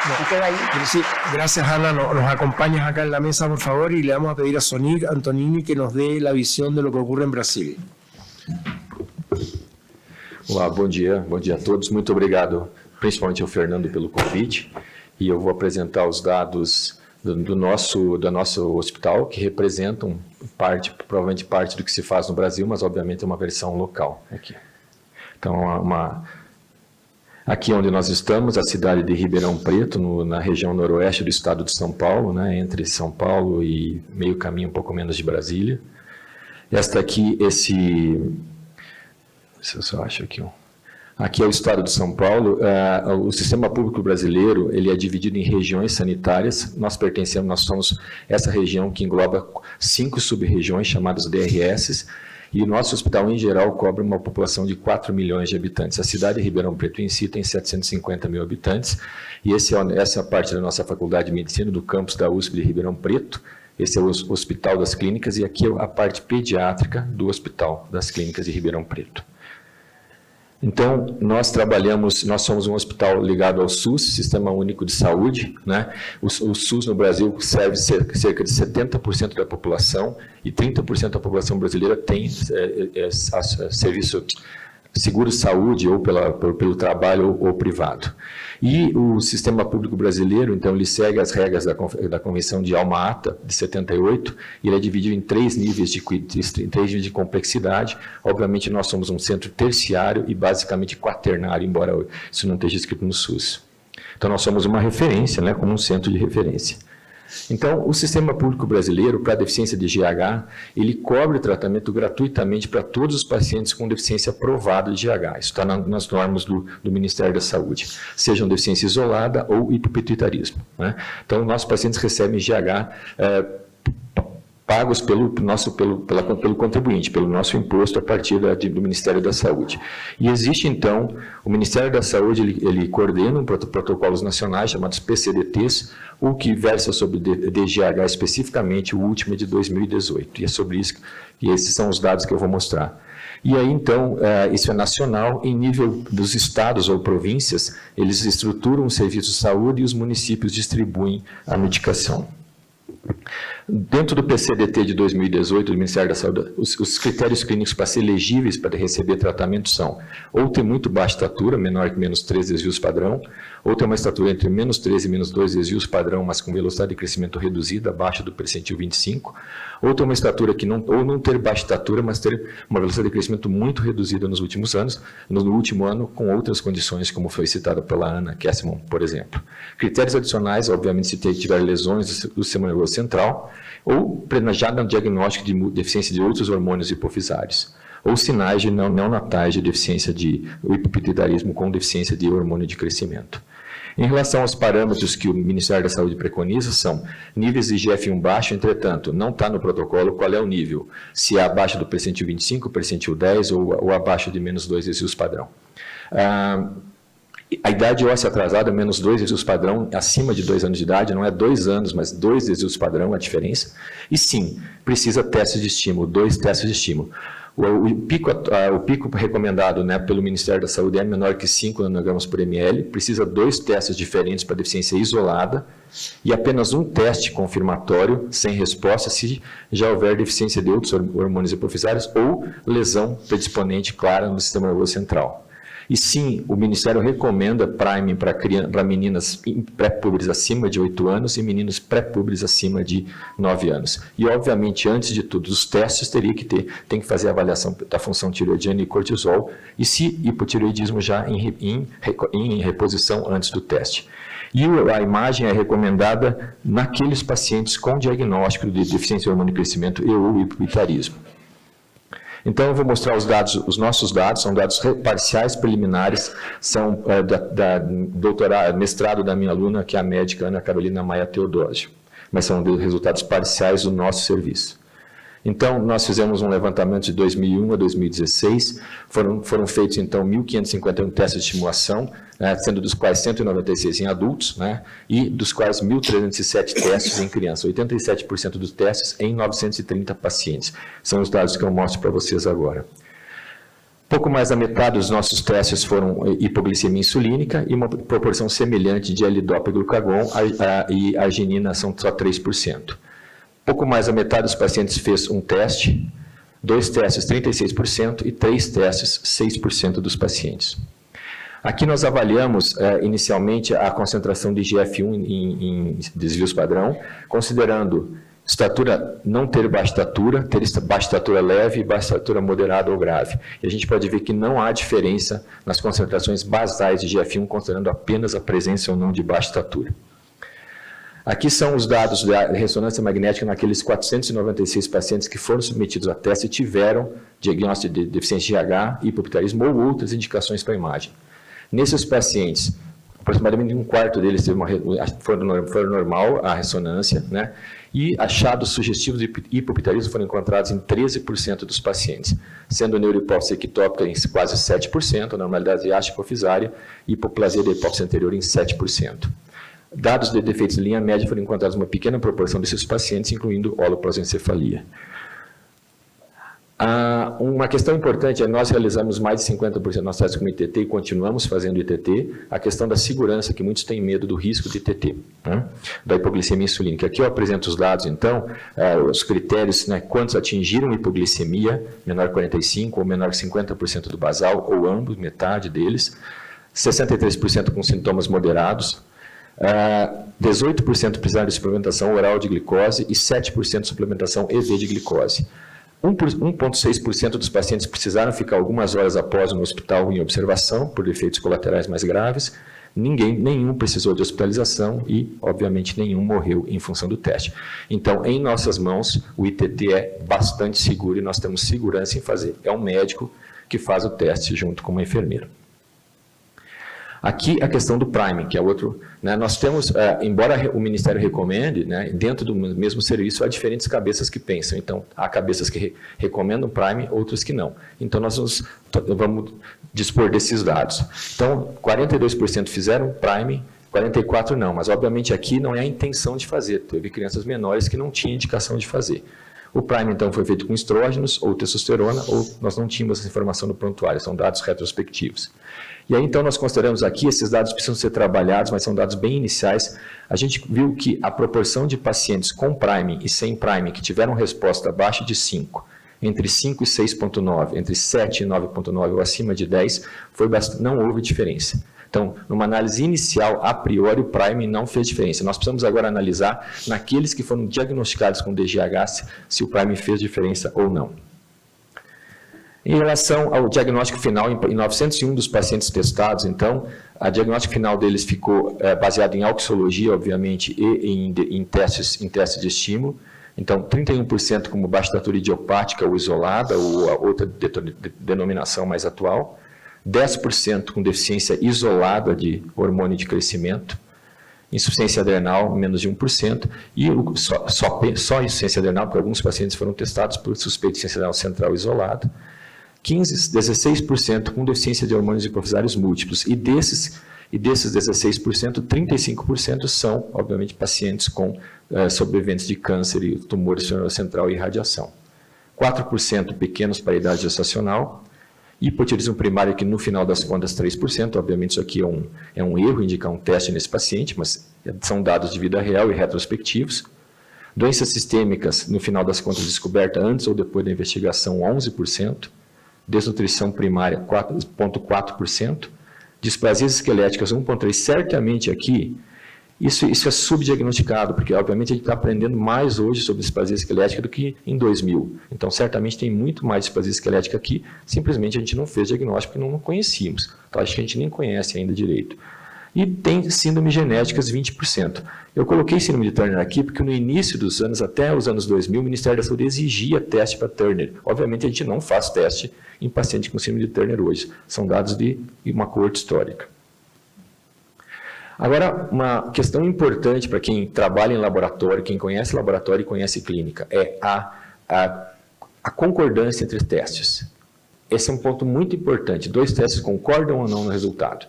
¿Me quedo ahí? Sí, gracias, Ana. Nos acompañas acá en la mesa, por favor, y le vamos a pedir a Sonig Antonini que nos dé la visión de lo que ocurre en Brasil. Olá, bom dia a todos. Muito obrigado, principalmente ao Fernando, pelo convite. E eu vou apresentar os dados do nosso hospital, que representam provavelmente parte do que se faz no Brasil, mas obviamente é uma versão local aqui. Então, aqui onde nós estamos, a cidade de Ribeirão Preto, na região noroeste do estado de São Paulo, né, entre São Paulo e meio caminho, um pouco menos de Brasília. Esta aqui, se eu só acho aqui, aqui é o estado de São Paulo. O sistema público brasileiro, ele é dividido em regiões sanitárias. Nós somos essa região que engloba 5 sub-regiões chamadas DRS, e o nosso hospital, em geral, cobre uma população de 4 milhões de habitantes. A cidade de Ribeirão Preto em si tem 750 mil habitantes, e essa é a parte da nossa Faculdade de Medicina, do campus da USP de Ribeirão Preto. Esse é o Hospital das Clínicas, e aqui é a parte pediátrica do Hospital das Clínicas de Ribeirão Preto. Então, nós somos um hospital ligado ao SUS, Sistema Único de Saúde, né? O SUS no Brasil serve cerca de 70% da população, e 30% da população brasileira tem serviço seguro-saúde, ou pelo trabalho ou privado. E o sistema público brasileiro, então, ele segue as regras da Convenção de Alma-Ata, de 78, e ele é dividido em 3 níveis de complexidade. Obviamente, nós somos um centro terciário e basicamente quaternário, embora isso não esteja escrito no SUS. Então, nós somos uma referência, né, como um centro de referência. Então, o sistema público brasileiro, para a deficiência de GH, ele cobre tratamento gratuitamente para todos os pacientes com deficiência provada de GH. Isso está nas normas do Ministério da Saúde, sejam deficiência isolada ou hipopituitarismo, né? Então, nossos pacientes recebem GH pagos pelo contribuinte, pelo nosso imposto a partir do Ministério da Saúde. E existe, então, o Ministério da Saúde, ele coordena protocolos nacionais chamados PCDTs, o que versa sobre DGH especificamente, o último é de 2018, e é sobre isso, e esses são os dados que eu vou mostrar. E aí, então, isso é nacional. Em nível dos estados ou províncias, eles estruturam o serviço de saúde e os municípios distribuem a medicação. Dentro do PCDT de 2018 do Ministério da Saúde, os critérios clínicos para ser elegíveis para receber tratamento são ou ter muito baixa estatura, menor que menos 3 desvios padrão, ou ter uma estatura entre menos 13 e menos 2 desvios padrão, mas com velocidade de crescimento reduzida, abaixo do percentil 25, ou ter uma estatura ou não ter baixa estatura, mas ter uma velocidade de crescimento muito reduzida nos últimos anos, no último ano, com outras condições, como foi citada pela Ana Kessman, por exemplo. Critérios adicionais, obviamente, se tiver lesões do sistema nervoso central, ou já no diagnóstico de deficiência de outros hormônios hipofisários, ou sinais neonatais de deficiência de hipopituitarismo com deficiência de hormônio de crescimento. Em relação aos parâmetros que o Ministério da Saúde preconiza, são níveis de IGF-1 baixo, entretanto, não está no protocolo qual é o nível, se é abaixo do percentil 25, percentil 10 ou abaixo de menos 2 desvios padrão. A idade óssea atrasada, menos 2 desvios padrão, acima de 2 anos de idade, não é 2 anos, mas 2 desvios padrão a diferença. E sim, precisa testes de estímulo, 2 testes de estímulo. O pico recomendado, né, pelo Ministério da Saúde é menor que 5 nanogramas por ml, precisa 2 testes diferentes para deficiência isolada e apenas um teste confirmatório, sem resposta, se já houver deficiência de outros hormônios hipofisários ou lesão predisponente clara no sistema nervoso central. E sim, o Ministério recomenda priming para meninas pré-púberes acima de 8 anos e meninos pré-púberes acima de 9 anos. E, obviamente, antes de tudo, os testes tem que fazer a avaliação da função tireoidiana e cortisol, e se hipotireoidismo já em reposição antes do teste. E a imagem é recomendada naqueles pacientes com diagnóstico de deficiência de hormônio de crescimento e ou hipopituitarismo. Então, eu vou mostrar os dados, os nossos dados, são dados parciais preliminares, são mestrado da minha aluna, que é a médica Ana Carolina Maia Teodósio, mas são resultados parciais do nosso serviço. Então, nós fizemos um levantamento de 2001 a 2016, foram feitos, então, 1.551 testes de estimulação, sendo dos quais 196 em adultos, e dos quais 1.307 testes em crianças, 87% dos testes em 930 pacientes. São os dados que eu mostro para vocês agora. Pouco mais da metade dos nossos testes foram hipoglicemia insulínica e uma proporção semelhante de L-DOPA e glucagon, e arginina são só 3%. Pouco mais da metade dos pacientes fez um teste, 2 testes 36% e 3 testes 6% dos pacientes. Aqui nós avaliamos inicialmente a concentração de IGF-1 em desvios padrão, considerando estatura, não ter baixa estatura, ter baixa estatura leve e baixa estatura moderada ou grave. E a gente pode ver que não há diferença nas concentrações basais de IGF-1, considerando apenas a presença ou não de baixa estatura. Aqui são os dados da ressonância magnética naqueles 496 pacientes que foram submetidos a teste e tiveram diagnóstico de deficiência de GH, hipopitarismo ou outras indicações para a imagem. Nesses pacientes, aproximadamente um quarto deles foram normal a ressonância, e achados sugestivos de hipopitarismo foram encontrados em 13% dos pacientes, sendo neurohipófise ectópica em quase 7%, anormalidade hipofisária e hipoplasia da hipófise anterior em 7%. Dados de defeitos de linha média foram encontrados em uma pequena proporção desses pacientes, incluindo holoprosencefalia. Uma questão importante é que nós realizamos mais de 50% dos nossos testes com ITT e continuamos fazendo ITT, a questão da segurança, que muitos têm medo do risco de ITT, da hipoglicemia insulínica. Aqui eu apresento os dados, então, os critérios, quantos atingiram hipoglicemia, menor 45% ou menor 50% do basal, ou ambos, metade deles, 63% com sintomas moderados, 18% precisaram de suplementação oral de glicose e 7% de suplementação EV de glicose. 1,6% dos pacientes precisaram ficar algumas horas após no hospital em observação por efeitos colaterais mais graves. Nenhum precisou de hospitalização e, obviamente, nenhum morreu em função do teste. Então, em nossas mãos, o ITT é bastante seguro e nós temos segurança em fazer. É um médico que faz o teste junto com uma enfermeira. Aqui a questão do priming, que é outro. Nós temos, embora o Ministério recomende, dentro do mesmo serviço há diferentes cabeças que pensam. Então, há cabeças que recomendam priming, outras que não. Então, nós vamos dispor desses dados. Então, 42% fizeram priming, 44% não. Mas, obviamente, aqui não é a intenção de fazer. Teve crianças menores que não tinham indicação de fazer. O priming, então, foi feito com estrógenos ou testosterona, ou nós não tínhamos essa informação no prontuário, são dados retrospectivos. E aí, então, nós consideramos aqui, esses dados precisam ser trabalhados, mas são dados bem iniciais. A gente viu que a proporção de pacientes com priming e sem priming que tiveram resposta abaixo de 5, entre 5 e 6,9, entre 7 e 9,9 ou acima de 10, não houve diferença. Então, numa análise inicial, a priori, o priming não fez diferença. Nós precisamos agora analisar naqueles que foram diagnosticados com DGH se o priming fez diferença ou não. Em relação ao diagnóstico final, em 901 dos pacientes testados, então, a diagnóstico final deles ficou baseado em auxologia, obviamente, e em testes de estímulo. Então, 31% como baixa estatura idiopática ou isolada, ou a outra denominação mais atual. 10% com deficiência isolada de hormônio de crescimento. Insuficiência adrenal, menos de 1%. E só insuficiência adrenal, porque alguns pacientes foram testados por suspeita de insuficiência adrenal central isolada. 16% com deficiência de hormônios hipofisários múltiplos. E desses 16%, 35% são, obviamente, pacientes com sobreviventes de câncer e tumores central e radiação. 4% pequenos para a idade gestacional. Hipotireoidismo primário, que no final das contas 3%, obviamente isso aqui é um erro indicar um teste nesse paciente, mas são dados de vida real e retrospectivos. Doenças sistêmicas, no final das contas, descoberta antes ou depois da investigação, 11%. Desnutrição primária, 4,4%. Displasias esqueléticas, 1,3%. Certamente aqui, isso é subdiagnosticado, porque obviamente a gente está aprendendo mais hoje sobre displasia esquelética do que em 2000. Então, certamente tem muito mais displasia esquelética aqui, simplesmente a gente não fez diagnóstico porque não conhecíamos. Então, acho que a gente nem conhece ainda direito. E tem síndrome genéticas 20%. Eu coloquei síndrome de Turner aqui porque no início dos anos, até os anos 2000, o Ministério da Saúde exigia teste para Turner. Obviamente, a gente não faz teste em paciente com síndrome de Turner hoje. São dados de uma coorte histórica. Agora, uma questão importante para quem trabalha em laboratório, quem conhece laboratório e conhece clínica, é a concordância entre testes. Esse é um ponto muito importante. 2 testes concordam ou não no resultado.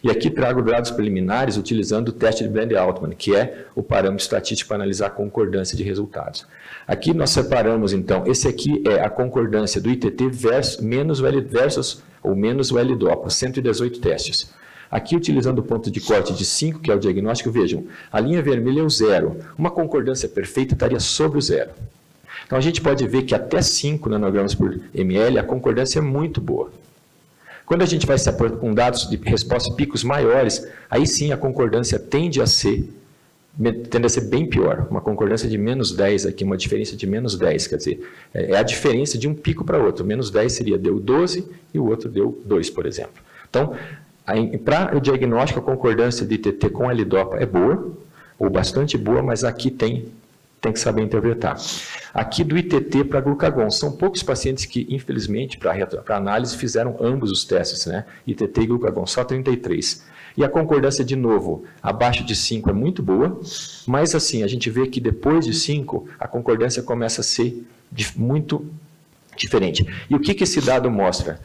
E aqui trago dados preliminares utilizando o teste de Brand-Altman, que é o parâmetro estatístico para analisar a concordância de resultados. Aqui nós separamos, então, esse aqui é a concordância do ITT menos o L-DOPA, 118 testes. Aqui, utilizando o ponto de corte de 5, que é o diagnóstico, vejam, a linha vermelha é o 0. Uma concordância perfeita estaria sobre o 0. Então, a gente pode ver que até 5 nanogramas por ml, a concordância é muito boa. Quando a gente vai se com dados de resposta picos maiores, aí sim a concordância tende a ser bem pior. Uma concordância de menos 10 aqui, uma diferença de menos 10, quer dizer, é a diferença de um pico para outro. Menos 10 seria deu 12 e o outro deu 2, por exemplo. Então, para o diagnóstico, a concordância de ITT com L-DOPA é boa, ou bastante boa, mas aqui tem que saber interpretar. Aqui do ITT para glucagon, são poucos pacientes que, infelizmente, para análise, fizeram ambos os testes, né? ITT e glucagon, só 33. E a concordância, de novo, abaixo de 5 é muito boa, mas assim, a gente vê que depois de 5, a concordância começa a ser muito diferente. E o que esse dado mostra?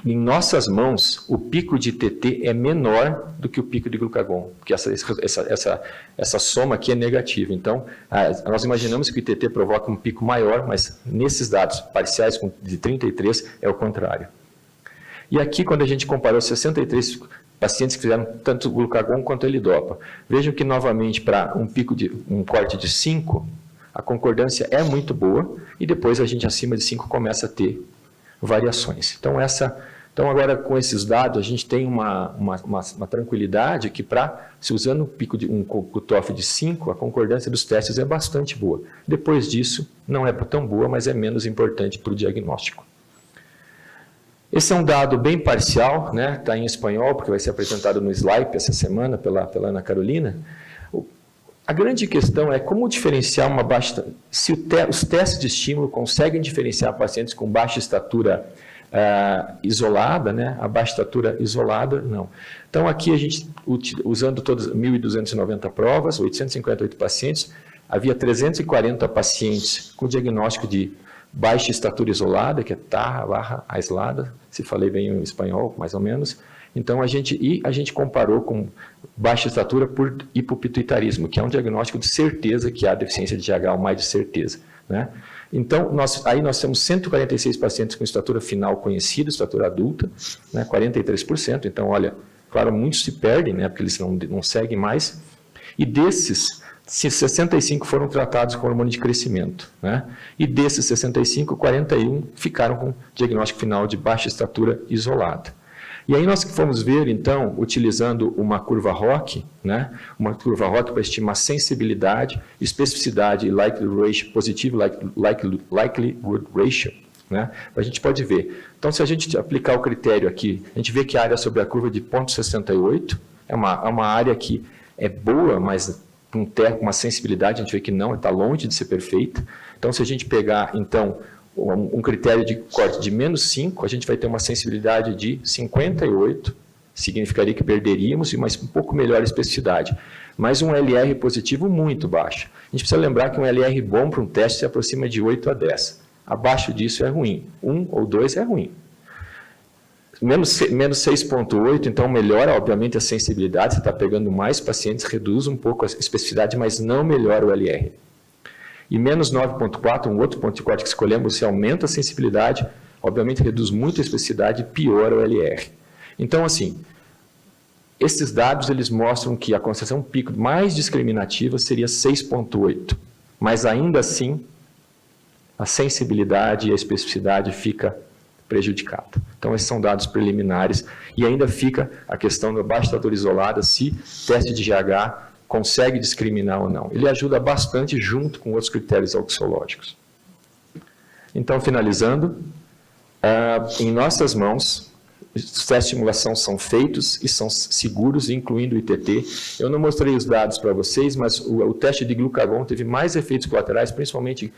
Em nossas mãos, o pico de ITT é menor do que o pico de glucagon, porque essa soma aqui é negativa. Então, nós imaginamos que o ITT provoca um pico maior, mas nesses dados parciais de 33 é o contrário. E aqui, quando a gente comparou 63 pacientes que fizeram tanto glucagon quanto L-DOPA, vejam que, novamente, para um corte de 5, a concordância é muito boa, e depois a gente, acima de 5, começa a ter variações. Então, agora com esses dados, a gente tem uma tranquilidade que se usando um cutoff de 5, a concordância dos testes é bastante boa. Depois disso, não é tão boa, mas é menos importante para o diagnóstico. Esse é um dado bem parcial, né? Está em espanhol, porque vai ser apresentado no SLIPE essa semana pela Ana Carolina. A grande questão é como diferenciar se os testes de estímulo conseguem diferenciar pacientes com baixa estatura isolada, né? A baixa estatura isolada, não. Então, aqui a gente, usando todas 1.290 provas, 858 pacientes, havia 340 pacientes com diagnóstico de baixa estatura isolada, que é TARRA/aislada, se falei bem em espanhol, mais ou menos. Então, a gente comparou com baixa estatura por hipopituitarismo, que é um diagnóstico de certeza que há deficiência de GH, ou mais de certeza, né? Então, nós temos 146 pacientes com estatura final conhecida, estatura adulta, né, 43%. Então, olha, claro, muitos se perdem, né, porque eles não seguem mais. E desses, 65 foram tratados com hormônio de crescimento, né? E desses 65, 41 ficaram com diagnóstico final de baixa estatura isolada. E aí nós fomos ver, então, utilizando uma curva ROC, né? Uma curva ROC para estimar sensibilidade, especificidade e likelihood ratio, positivo likelihood ratio, né? A gente pode ver. Então, se a gente aplicar o critério aqui, a gente vê que a área sobre a curva de 0,68 é uma área que é boa, mas com uma sensibilidade, a gente vê que não, está longe de ser perfeita. Então, se a gente pegar, então, um critério de corte de -5, a gente vai ter uma sensibilidade de 58, significaria que perderíamos, mas um pouco melhor especificidade. Mas um LR positivo muito baixo. A gente precisa lembrar que um LR bom para um teste se aproxima de 8 a 10. Abaixo disso é ruim. 1 ou 2 é ruim. Menos 6,8, então melhora, obviamente, a sensibilidade. Você está pegando mais pacientes, reduz um pouco a especificidade, mas não melhora o LR. E menos 9,4, um outro ponto de corte que escolhemos, você aumenta a sensibilidade, obviamente reduz muito a especificidade e piora o LR. Então, assim, esses dados eles mostram que a concentração pico mais discriminativa seria 6,8, mas ainda assim a sensibilidade e a especificidade fica prejudicada. Então, esses são dados preliminares e ainda fica a questão da baixa estatura isolada, se teste de GH consegue discriminar ou não. Ele ajuda bastante junto com outros critérios auxológicos. Então, finalizando, em nossas mãos, Os testes de simulação são feitos e são seguros, incluindo o ITT. Eu não mostrei os dados para vocês, mas o teste de glucagon teve mais efeitos colaterais, principalmente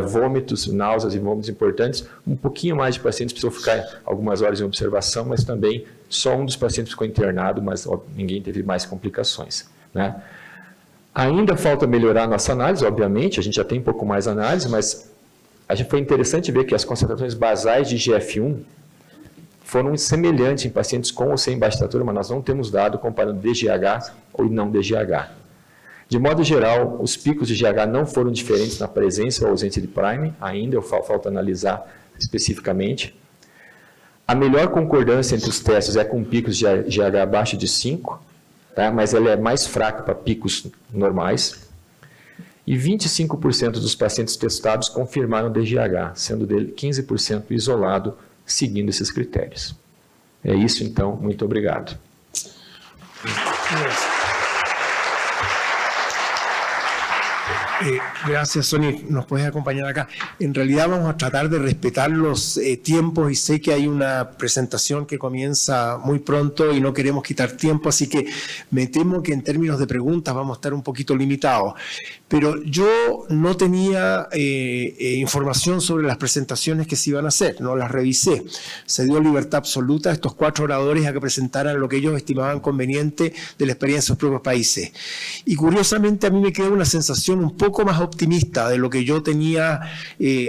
vômitos, náuseas e vômitos importantes. Um pouquinho mais de pacientes precisou ficar algumas horas em observação, mas também só um dos pacientes ficou internado, mas ninguém teve mais complicações, né? Ainda falta melhorar a nossa análise, obviamente, a gente já tem um pouco mais análise, mas foi interessante ver que as concentrações basais de IGF-1 foram semelhantes em pacientes com ou sem baixa estatura, mas nós não temos dado comparando DGH ou não DGH. De modo geral, os picos de GH não foram diferentes na presença ou ausência de prime, ainda falta analisar especificamente. A melhor concordância entre os testes é com picos de GH abaixo de 5, tá? Mas ela é mais fraca para picos normais. E 25% dos pacientes testados confirmaram DGH, sendo dele 15% isolado, seguindo esses critérios. É isso, então. Muito obrigado. Gracias, Sony. ¿Nos puedes acompañar acá? En realidad vamos a tratar de respetar los tiempos y sé que hay una presentación que comienza muy pronto y no queremos quitar tiempo, así que me temo que en términos de preguntas vamos a estar un poquito limitados. Pero yo no tenía información sobre las presentaciones que se iban a hacer, no las revisé. Se dio libertad absoluta a estos 4 oradores a que presentaran lo que ellos estimaban conveniente de la experiencia de sus propios países. Y curiosamente a mí me queda una sensación un poco más optimista de lo que yo tenía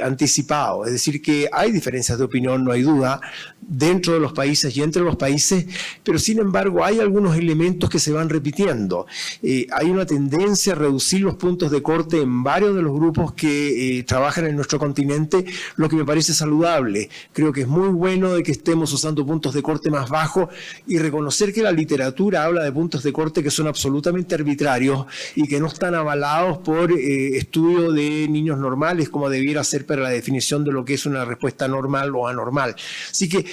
anticipado. Es decir, que hay diferencias de opinión, no hay duda, dentro de los países y entre los países, pero sin embargo hay algunos elementos que se van repitiendo. Hay una tendencia a reducir los puntos de corte en varios de los grupos que trabajan en nuestro continente, lo que me parece saludable. Creo que es muy bueno de que estemos usando puntos de corte más bajos y reconocer que la literatura habla de puntos de corte que son absolutamente arbitrarios y que no están avalados por estudio de niños normales como debiera ser para la definición de lo que es una respuesta normal o anormal. Así que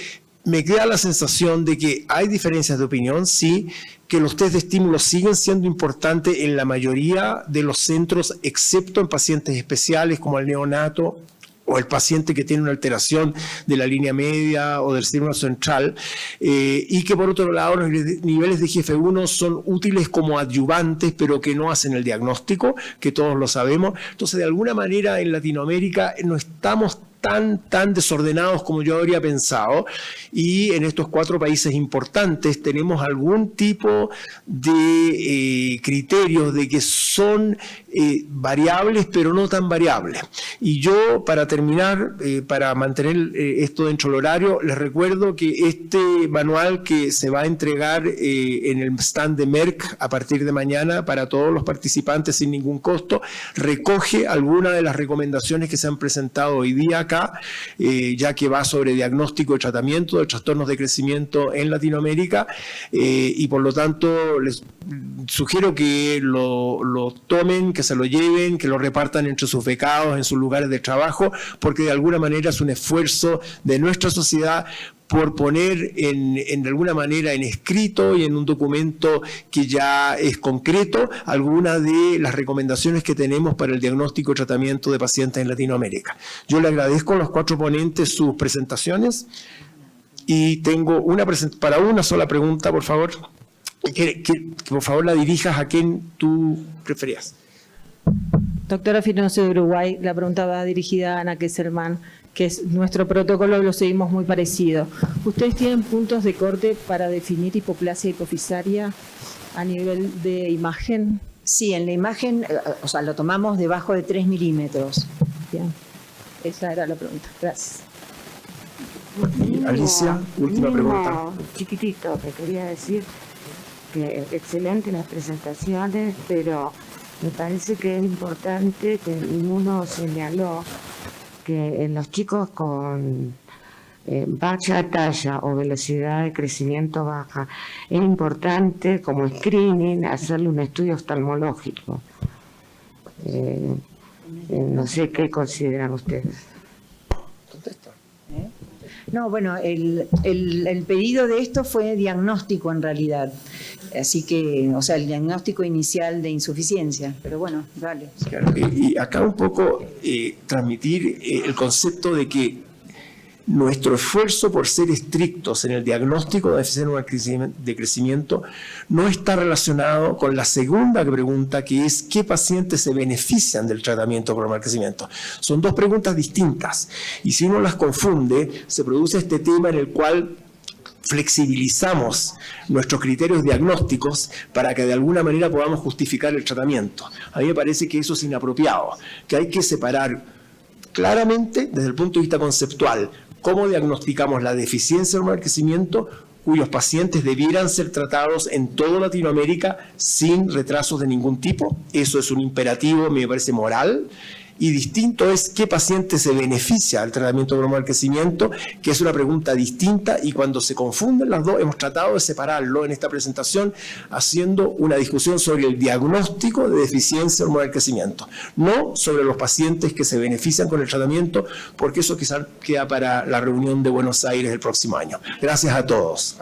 me queda la sensación de que hay diferencias de opinión, sí, que los test de estímulo siguen siendo importantes en la mayoría de los centros, excepto en pacientes especiales como el neonato o el paciente que tiene una alteración de la línea media o del sistema central, y que por otro lado los niveles de IGF-1 son útiles como adyuvantes, pero que no hacen el diagnóstico, que todos lo sabemos. Entonces, de alguna manera, en Latinoamérica no estamos tan desordenados como yo habría pensado, y en estos 4 países importantes tenemos algún tipo de criterios de que son variables, pero no tan variables. Y yo, para terminar, para mantener esto dentro del horario, les recuerdo que este manual que se va a entregar en el stand de Merck a partir de mañana para todos los participantes sin ningún costo, recoge algunas de las recomendaciones que se han presentado hoy día acá, ya que va sobre diagnóstico y tratamiento de trastornos de crecimiento en Latinoamérica, y por lo tanto les sugiero que lo tomen, que se lo lleven, que lo repartan entre sus becados en sus lugares de trabajo, porque de alguna manera es un esfuerzo de nuestra sociedad por poner de alguna manera en escrito y en un documento que ya es concreto algunas de las recomendaciones que tenemos para el diagnóstico y tratamiento de pacientes en Latinoamérica. Yo le agradezco a los 4 ponentes sus presentaciones y tengo para una sola pregunta, por favor, que por favor la dirijas a quien tú preferías. Doctora Finoso de Uruguay, la pregunta va dirigida a Ana Kesselman, que es nuestro protocolo, lo seguimos muy parecido. ¿Ustedes tienen puntos de corte para definir hipoplasia hipofisaria a nivel de imagen? Sí, en la imagen, o sea, lo tomamos debajo de 3 milímetros. Bien, esa era la pregunta. Gracias. Alicia, última pregunta. Chiquitito, que quería decir que excelente las presentaciones, pero me parece que es importante que uno señaló que en los chicos con baja talla o velocidad de crecimiento baja, es importante como screening hacerle un estudio oftalmológico. No sé qué consideran ustedes. No, bueno, el pedido de esto fue diagnóstico en realidad. Así que, o sea, el diagnóstico inicial de insuficiencia. Pero bueno, dale. Claro, y acá un poco transmitir el concepto de que nuestro esfuerzo por ser estrictos en el diagnóstico de déficit hormonal de crecimiento no está relacionado con la segunda pregunta, que es ¿qué pacientes se benefician del tratamiento por hormonal de crecimiento? Son dos preguntas distintas, y si uno las confunde, se produce este tema en el cual flexibilizamos nuestros criterios diagnósticos para que de alguna manera podamos justificar el tratamiento. A mí me parece que eso es inapropiado, que hay que separar claramente desde el punto de vista conceptual cómo diagnosticamos la deficiencia hormonal de crecimiento, cuyos pacientes debieran ser tratados en toda Latinoamérica sin retrasos de ningún tipo. Eso es un imperativo, me parece, moral. Y distinto es qué paciente se beneficia del tratamiento de hormonal de crecimiento, que es una pregunta distinta, y cuando se confunden las dos, hemos tratado de separarlo en esta presentación, haciendo una discusión sobre el diagnóstico de deficiencia hormonal de crecimiento, no sobre los pacientes que se benefician con el tratamiento, porque eso quizás queda para la reunión de Buenos Aires el próximo año. Gracias a todos.